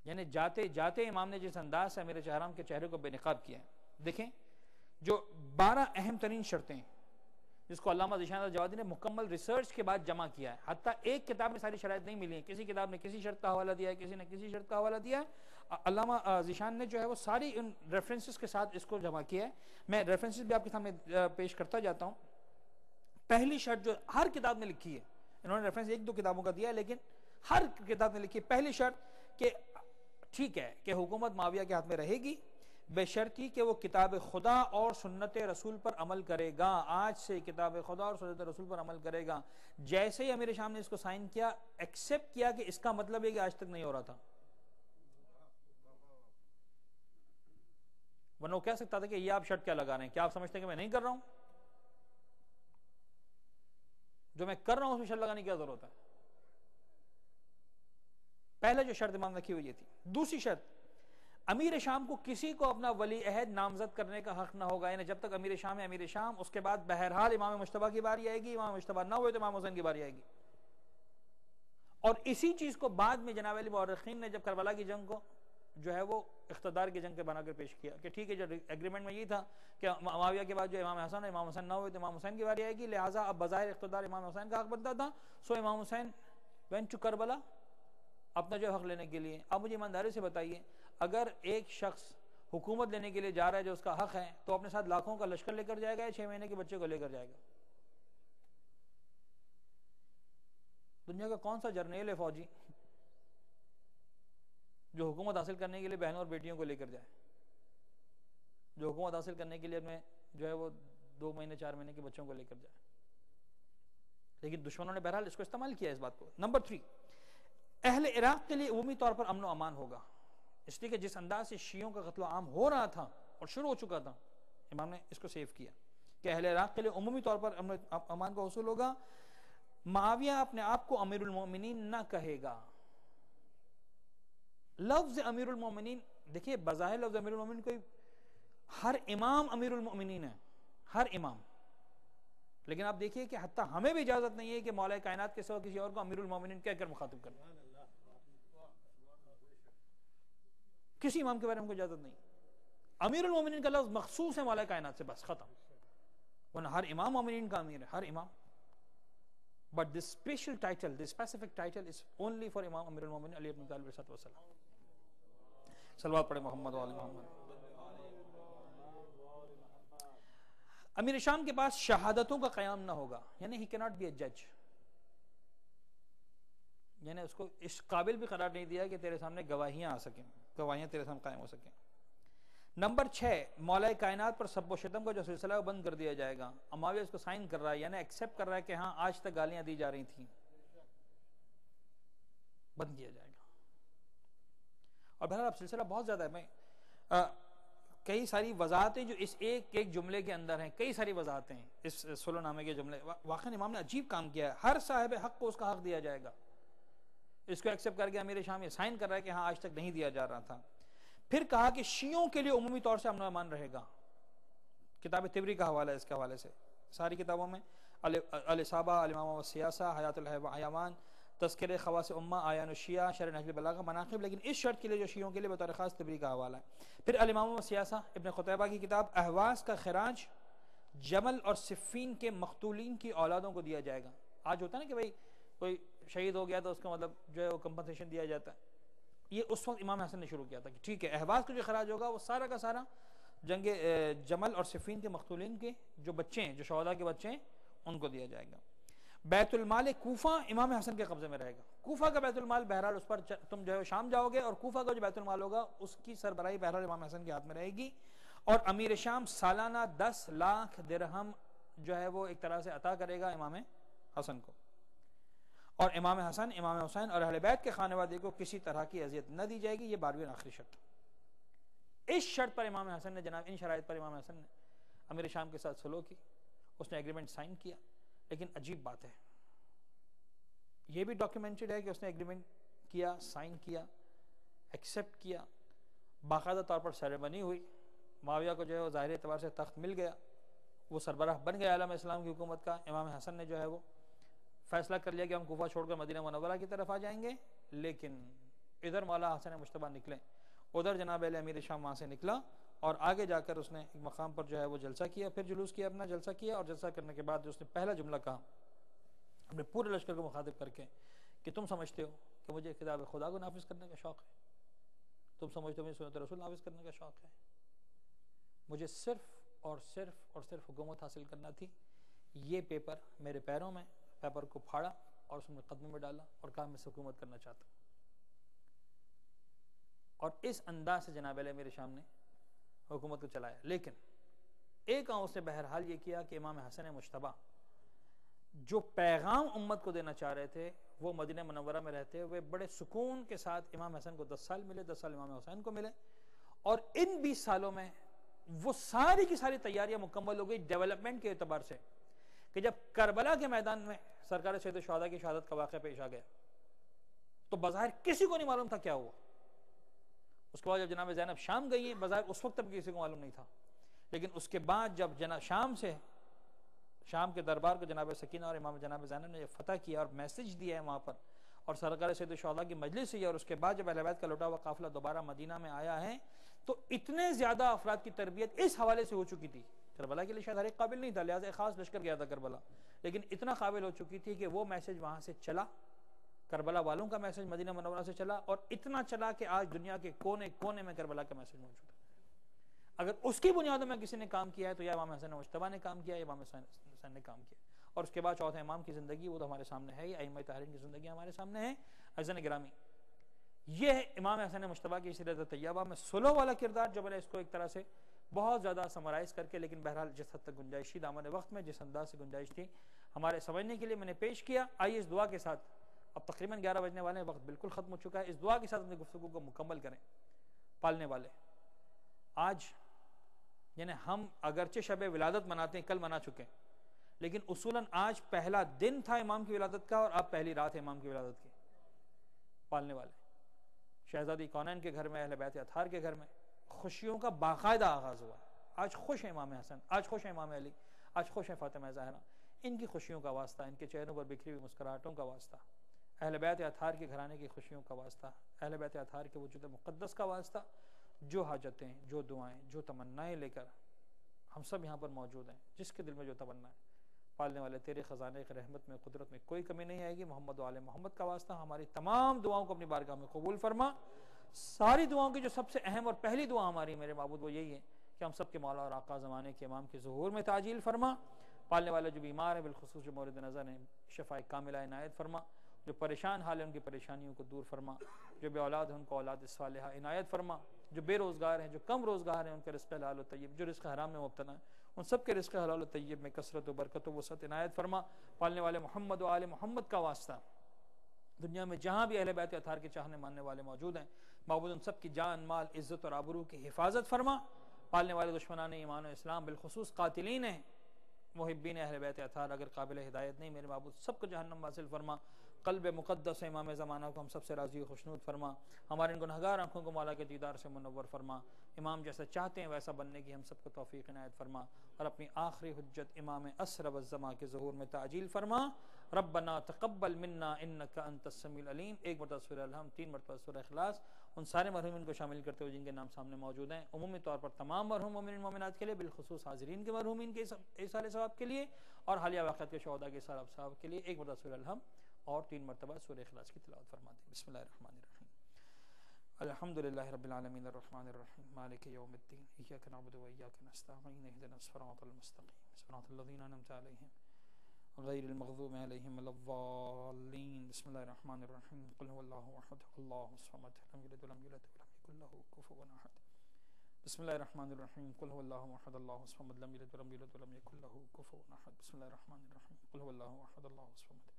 یعنی جاتے جاتے امام نے جس انداز سے امیر شہرام کے چہرے کو بے نقاب کیا ہے. دیکھیں جو 12 اہم ترین شرطیں جس کو علامہ ذیشان الجوادی نے مکمل ریسرچ کے بعد جمع کیا ہے، حتیٰ ایک کتاب میں ساری شرائط نہیں ملی ہیں، کسی کتاب نے کسی شرط کا حوالہ دیا ہے، کسی نے کسی شرط کا حوالہ دیا ہے. علامہ ذیشان نے جو ہے وہ ساری ان ریفرنسز کے ساتھ اس کو جمع کیا ہے. میں ریفرنسز بھی آپ کے سامنے پیش کرتا جاتا ہوں. پہلی شرط جو ہر کتاب نے لکھی ہے، انہوں نے ریفرنس 1-2 کتابوں کا دیا ہے لیکن ہر کتاب نے لکھی ہے، پہلی شرط کہ ٹھیک ہے کہ حکومت معاویہ کے ہاتھ میں رہے گی بے شرطی کہ وہ کتاب خدا اور سنت رسول پر عمل کرے گا. آج سے کتاب خدا اور سنت رسول پر عمل کرے گا. جیسے ہی امیر شام نے اس کو سائن کیا، ایکسپٹ کیا کہ اس کا مطلب ہے کہ آج تک نہیں ہو رہا تھا، ورنہ وہ کہہ سکتا تھا کہ یہ آپ شرط کیا لگا رہے ہیں، کیا آپ سمجھتے ہیں کہ میں نہیں کر رہا ہوں؟ جو میں کر رہا ہوں اس میں شرط لگانے کی کیا ضرورت ہے؟ پہلے جو شرط امام رکھی ہوئی تھی. دوسری شرط، امیر شام کو کسی کو اپنا ولی عہد نامزد کرنے کا حق نہ ہوگا. یعنی جب تک امیر شام ہے امیر شام، اس کے بعد بہرحال امام مجتبیٰ کی باری آئے گی، امام مجتبیٰ نہ ہوئے تو امام حسین کی باری آئے گی. اور اسی چیز کو بعد میں جناب علی مورخین نے جب کربلا کی جنگ کو جو ہے وہ اقتدار کی جنگ کے بنا کر پیش کیا کہ ٹھیک ہے جو ایگریمنٹ میں یہ تھا کہ معاویہ کے بعد جو امام حسن ہے، امام حسین نہ ہوئے تو امام حسین کی باری آئے گی، لہٰذا اب بظاہر اقتدار امام حسین کا حق بنتا تھا. سو امام حسین went to کربلا اپنا جو حق لینے کے لیے. اب مجھے ایمانداری سے بتائیے، اگر ایک شخص حکومت لینے کے لیے جا رہا ہے جو اس کا حق ہے تو اپنے ساتھ لاکھوں کا لشکر لے کر جائے گا یا 6 مہینے کے بچے کو لے کر جائے گا؟ دنیا کا کون سا جرنیل ہے فوجی جو حکومت حاصل کرنے کے لیے بہنوں اور بیٹیوں کو لے کر جائے، جو حکومت حاصل کرنے کے لیے میں جو ہے وہ 2 مہینے 4 مہینے کے بچوں کو لے کر جائے؟ لیکن دشمنوں نے بہرحال اس کو استعمال کیا اس بات کو. نمبر 3، اہل عراق کے لیے عمومی طور پر امن و امان ہوگا، اس لیے کہ جس انداز سے شیعوں کا قتل و عام ہو رہا تھا اور شروع ہو چکا تھا، امام نے اس کو سیو کیا کہ اہل عراق کے لیے عمومی طور پر امن و امان کا حصول ہوگا. معاویہ اپنے آپ کو امیر المومنین نہ کہے گا. لفظ امیر المومنین، دیکھیے بظاہر لفظ امیر المومنین کوئی، ہر امام امیر المومنین ہے، ہر امام، لیکن آپ دیکھیے کہ حتیٰ ہمیں بھی اجازت نہیں ہے کہ مولا کائنات کے سوا کسی اور کو امیر المومنین کہہ کر مخاطب کرنا. کسی امام کے بارے میں ہم کو اجازت نہیں. امیر المومنین کا لفظ مخصوص ہے مولا کائنات سے، بس ختم. ورنہ ہر امام مومنین کا امیر ہے، ہر امام. But this special title, this specific title is only for Imam Amir al-Mu'minin Ali ibn Talib alayhi salam. صلوات پڑھے محمد و آل محمد. امیر شام کے پاس شہادتوں کا قیام نہ ہوگا، یعنی he cannot be a judge. یعنی اس کو اس قابل بھی قرار نہیں دیا کہ تیرے سامنے گواہیاں آ سکیں، گواہیاں تیرے سامنے قائم ہو سکیں. نمبر 6 مولا کائنات پر سب و شتم کا جو سلسلہ ہے وہ بند کر دیا جائے گا. معاویہ اس کو سائن کر رہا ہے، یعنی ایکسیپٹ کر رہا ہے کہ ہاں آج تک گالیاں دی جا رہی تھیں، بند کیا جائے گا. اور بہرحال اب سلسلہ بہت زیادہ ہے. میں کئی ساری وضاحتیں جو اس ایک جملے کے اندر ہیں، کئی ساری وضاحتیں ہیں اس سلو نامے کے جملے. واقعی امام نے عجیب کام کیا ہے. ہر صاحب حق کو اس کا حق دیا جائے گا. اس کو ایکسیپٹ کر کے امیر شام یہ سائن کر رہا ہے کہ ہاں آج تک نہیں دیا جا رہا تھا. پھر کہا کہ شیعوں کے لیے عمومی طور سے امن و امان رہے گا. کتاب طبری کا حوالہ ہے اس کے حوالے سے. ساری کتابوں میں الاصابہ، الامامہ والسیاسہ، حیات الحیوان، تذکرہ خواص امہ، آیان الشیعہ، شرح نہج البلاغہ، مناقب. لیکن اس شرط کے لیے جو شیعوں کے لیے بطور خاص طبری کا حوالہ ہے. پھر الامامہ والسیاسہ ابن قتیبہ کی کتاب، احواز کا خراج جمل اور صفین کے مقتولین کی اولادوں کو دیا جائے گا. آج ہوتا ہے نا کہ بھائی کوئی شہید ہو گیا تو اس کا مطلب جو ہے وہ کمپنسیشن دیا جاتا ہے. یہ اس وقت امام حسن نے شروع کیا تھا کہ ٹھیک ہے احواز کا جو خراج ہوگا وہ سارا کا سارا جنگ جمل اور صفین کے مقتولین کے جو بچے ہیں، جو شہداء کے بچے ہیں، ان کو دیا جائے گا. بیت المال کوفہ امام حسن کے قبضے میں رہے گا. کوفہ کا بیت المال بہرحال اس پر تم جو ہے شام جاؤ گے اور کوفہ کا جو بیت المال ہوگا اس کی سربراہی بہرحال امام حسن کے ہاتھ میں رہے گی. اور امیر شام سالانہ 10 لاکھ درہم جو ہے وہ ایک طرح سے عطا کرے گا امام حسن کو. اور امام حسن، امام حسین اور اہل بیت کے خانوادے کو کسی طرح کی اذیت نہ دی جائے گی. یہ 12ویں آخری شرط. اس شرط پر امام حسن نے جناب، ان شرائط پر امام حسن نے امیر شام کے ساتھ سلو کی. اس نے ایگریمنٹ سائن کیا. لیکن عجیب بات ہے، یہ بھی ڈاکیومنٹڈ ہے کہ اس نے ایگریمنٹ کیا، سائن کیا، ایکسیپٹ کیا. باقاعدہ طور پر سیریمنی ہوئی. معاویہ کو جو ہے وہ ظاہر اعتبار سے تخت مل گیا، وہ سربراہ بن گیا عالم اسلام کی حکومت کا. امام حسن نے جو ہے وہ فیصلہ کر لیا کہ ہم کوفہ چھوڑ کر مدینہ منورہ کی طرف آ جائیں گے. لیکن ادھر مولا حسن مجتبیٰ نکلے، ادھر جناب علی امیر شام وہاں سے نکلا اور آگے جا کر اس نے ایک مقام پر جو ہے وہ جلسہ کیا. پھر جلوس کیا، اپنا جلسہ کیا. اور جلسہ کرنے کے بعد اس نے پہلا جملہ کہا اپنے پورے لشکر کو مخاطب کر کے کہ تم سمجھتے ہو کہ مجھے کتاب خدا کو نافذ کرنے کا شوق ہے؟ تم سمجھتے ہو مجھے سنت رسول نافذ کرنے کا شوق ہے؟ مجھے صرف اور صرف اور صرف حکومت حاصل کرنا تھی. یہ پیپر میرے پیروں میں، پیپر کو پھاڑا اور اس میں قدموں میں ڈالا اور کہا میں حکومت کرنا چاہتا ہوں. اور اس انداز سے جناب علی امیر شام نے حکومت کو چلایا. لیکن ایک اس نے بہرحال یہ کیا کہ امام حسن مجتبیٰ جو پیغام امت کو دینا چاہ رہے تھے وہ مدینہ منورہ میں رہتے ہوئے بڑے سکون کے ساتھ امام حسن کو 10 سال ملے، 10 سال امام حسین کو ملے. اور ان 20 سالوں میں وہ ساری کی ساری تیاریاں مکمل ہو گئی ڈیولپمنٹ کے اعتبار سے کہ جب کربلا کے میدان میں سرکار سید الشہداء کی شہادت کا واقعہ پیش آ گیا تو بظاہر کسی کو نہیں معلوم تھا کیا ہوا. اس کے بعد جب جناب زینب شام گئی ہیں، بظاہر اس وقت تک کسی کو معلوم نہیں تھا. لیکن اس کے بعد جب جناب شام کے دربار کو جناب سکینہ اور امام جناب زینب نے فتح کیا اور میسج دیا ہے وہاں پر اور سرکار سید الشہداء کی مجلس ہوئی، اور اس کے بعد جب اہل بیت کا لوٹا ہوا قافلہ دوبارہ مدینہ میں آیا ہے تو اتنے زیادہ افراد کی تربیت اس حوالے سے ہو چکی تھی. کربلا کے لیے شاید ہر ایک قابل نہیں تھا، لہٰذا ایک خاص لشکر گیا تھا کربلا، لیکن اتنا قابل ہو چکی تھی کہ وہ میسج وہاں سے چلا، کربلا والوں کا میسج مدینہ منورہ سے چلا، اور اتنا چلا کہ آج دنیا کے کونے کونے میں کربلا کا میسج موجود ہے. اگر اس کی بنیادوں میں کسی نے کام کیا ہے تو یا امام حسن مجتبیٰ نے کام کیا، یا امام حسین نے کام کیا. اور اس کے بعد چوتھے امام کی زندگی وہ تو ہمارے سامنے ہے، یا ائمہ طاہرین کی زندگی ہمارے سامنے ہے. عزیزان گرامی، یہ ہے امام حسن مجتبیٰ کی سیرت طیبہ میں سلو والا کردار جو میں نے اس کو ایک طرح سے بہت زیادہ سمرائز کر کے، لیکن بہرحال جس حد تک گنجائش تھی دامن وقت میں، جس انداز سے گنجائش تھی ہمارے سمجھنے کے لیے میں نے پیش کیا. آئیے اس دعا کے ساتھ، اب تقریباً 11 بجنے والے ہیں، وقت بالکل ختم ہو چکا ہے، اس دعا کے ساتھ اپنی گفتگو کو مکمل کریں. پالنے والے، آج یعنی ہم اگرچہ شب ولادت مناتے ہیں، کل منا چکے ہیں، لیکن اصولاً آج پہلا دن تھا امام کی ولادت کا اور اب پہلی رات ہے امام کی ولادت کی. پالنے والے، شہزادی کونین کے گھر میں، اہل بیت اطہار کے گھر میں خوشیوں کا باقاعدہ آغاز ہوا. آج خوش ہیں امام حسن، آج خوش ہیں امام علی، آج خوش ہیں فاطمہ زہرا. ان کی خوشیوں کا واسطہ، ان کے چہروں پر بکھری ہوئی مسکراہٹوں کا واسطہ، اہل بیت اطہار کے گھرانے کی خوشیوں کا واسطہ، اہل بیت اطہار کے وجود مقدس کا واسطہ. جو حاجتیں، جو دعائیں، جو تمنائیں لے کر ہم سب یہاں پر موجود ہیں، جس کے دل میں جو تمنا ہے، پالنے والے تیرے خزانے کی رحمت میں، قدرت میں کوئی کمی نہیں آئے گی. محمد و آل محمد کا واسطہ ہماری تمام دعاؤں کو اپنی بارگاہ میں قبول فرما. ساری دعاؤں کی جو سب سے اہم اور پہلی دعا ہماری میرے معبود وہ یہی ہے کہ ہم سب کے مولا اور آقا زمانے کے امام کے ظہور میں تعجیل فرما. پالنے والے جو بیمار ہیں، بالخصوص جو مورد نظر ہیں، شفاء کاملہ عنایت فرما. جو پریشان حال ہیں ان کی پریشانیوں کو دور فرما. جو بے اولاد ہیں ان کو اولاد صالحہ عنایت فرما. جو بے روزگار ہیں، جو کم روزگار ہیں، ان کا رزق حلال و طیب، جو رزق حرام میں مبتلا ہیں، ان سب کے رزق حلال و طیب میں کثرت و برکت و وسعت عنایت فرما۔ پالنے والے محمد و آل محمد کا واسطہ دنیا میں جہاں بھی اہل بیت اطہار کے چاہنے ماننے والے موجود ہیں، معبود ان سب کی جان، مال، عزت اور آبرو کی حفاظت فرما۔ پالنے والے دشمنان ایمان و اسلام بالخصوص قاتلین ہیں، محبین اہل بیت اطہار اگر قابل ہدایت نہیں، میرے معبود سب کو جہنم واصل فرما۔ قلب مقدس امام زمانہ کو ہم سب سے راضی و خوشنود فرما۔ ہمارے ان گنہگار آنکھوں کو مولا کے دیدار سے منور فرما۔ امام جیسا چاہتے ہیں ویسا بننے کی ہم سب کو توفیق عنایت فرما، اور اپنی آخری حجت امام اسر والزماں کے ظہور میں تعجیل فرما۔ ربنا تقبل منا انک انت السمیع العلیم، ایک مرتبہ سورہ الحمد، 3 مرتبہ سورہ اخلاص، ان سارے مرحومین کو شامل کرتے ہوئے جن کے نام سامنے موجود ہیں، عمومی طور پر تمام مرحوم مومنین مومنات کے لیے، بالخصوص حاضرین کے مرحومین کے ایصال ثواب کے لیے، اور حالیہ واقعات کے شہداء کے ایصال ثواب کے لیے ایک مرتبہ سورہ الحمد اور 3 مرتبہ سورہ اخلاص کی تلاوت فرما دیں۔ بسم اللہ الرحمن الرحیم، الحمدللہ رب العالمین الرحمن الرحیم مالک یوم الدین، ایاک نعبد و ایاک نستعین، اہدنا الصراط المستقیم صراط الذین انعمت علیہم غیر المغضوب علیہم ولا الضالین۔ بسم اللہ الرحمن الرحیم، قل هو اللہ احد اللہ الصمد لم یلد ولم یولد ولم یکن له کفوا احد۔ بسم اللہ الرحمن الرحیم، قل هو اللہ احد اللہ الصمد لم یلد ولم یولد ولم یکن له کفوا احد۔ بسم اللہ الرحمن الرحیم، قل هو اللہ احد اللہ الصمد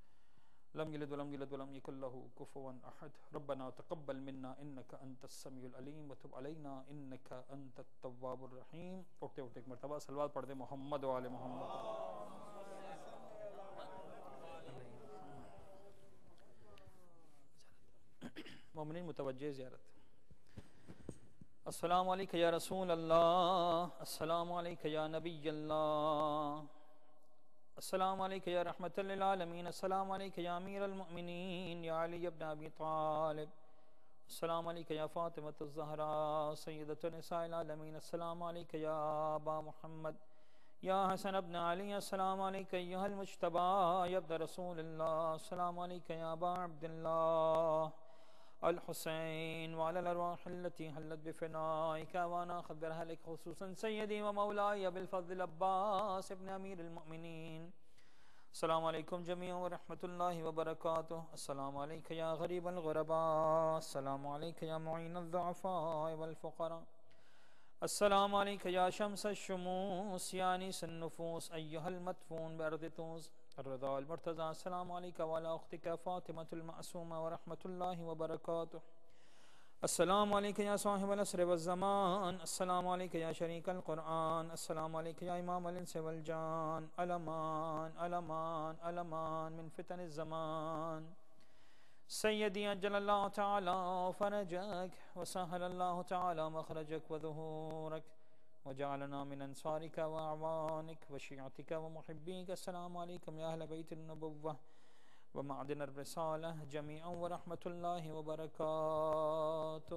لم یلد ولم یولد ولم یکن له کفوا احد۔ ربنا تقبل منا انک انت السمیع العلیم وتب علینا انک انت التواب الرحیم۔ اٹھتے اٹھتے ایک مرتبہ صلوات پڑھ دیں محمد و آل محمد۔ مومنین متوجہ زیارت۔ السلام علیکہ یا رسول اللہ، السلام علیکہ یا نبی اللہ، السلام علیکہ یا رحمت للعالمین، السلام علیکہ یا امیر المؤمنین یا علی ابن ابی طالب، السلام علیکہ یا فاطمۃ الزہراء سیدۃ نساء العالمین، السلام علیکہ یا ابا محمد یا حسن ابن علی، السلام علیکہ ایہا المجتبی یا ابن رسول اللہ، السلام علیکہ یا ابا عبداللہ الحسین وعلى الارواح التي حلت بفنائك وانا خبر اهلك خصوصا سيدي ومولاي بالفضل عباس ابن امیر المؤمنین۔ السلام علیکم جميعا ورحمۃ اللہ وبرکاتہ۔ السلام علیکہ یا غریب الغرباء، السلام علیکہ یا معین الضعفاء والفقراء، السلام علیکہ یا شمس الشموس یا انیس النفوس ایہا المدفون بارض طوس الرضا المرتضی، السلام علیکہ وعلی اختک فاطمۃ المعصومہ ورحمۃ اللہ وبرکاتہ۔ السلام علیکہ یا صاحب العصر والزمان، السلام علیکہ یا شریک القرآن، السلام علیکہ یا امام الانس والجان، الامان الامان الامان من فتن الزمان، سیدی اجل اللہ تعالی فرجک وسہل اللہ تعالی مخرجک وظہورک وجعلنا من انصارک واعوانک وشیعتک ومحبیک۔ السلام علیکم یا اہل بیت النبوہ ومعدن الرسالہ جميعا ورحمۃ اللہ وبرکاتہ۔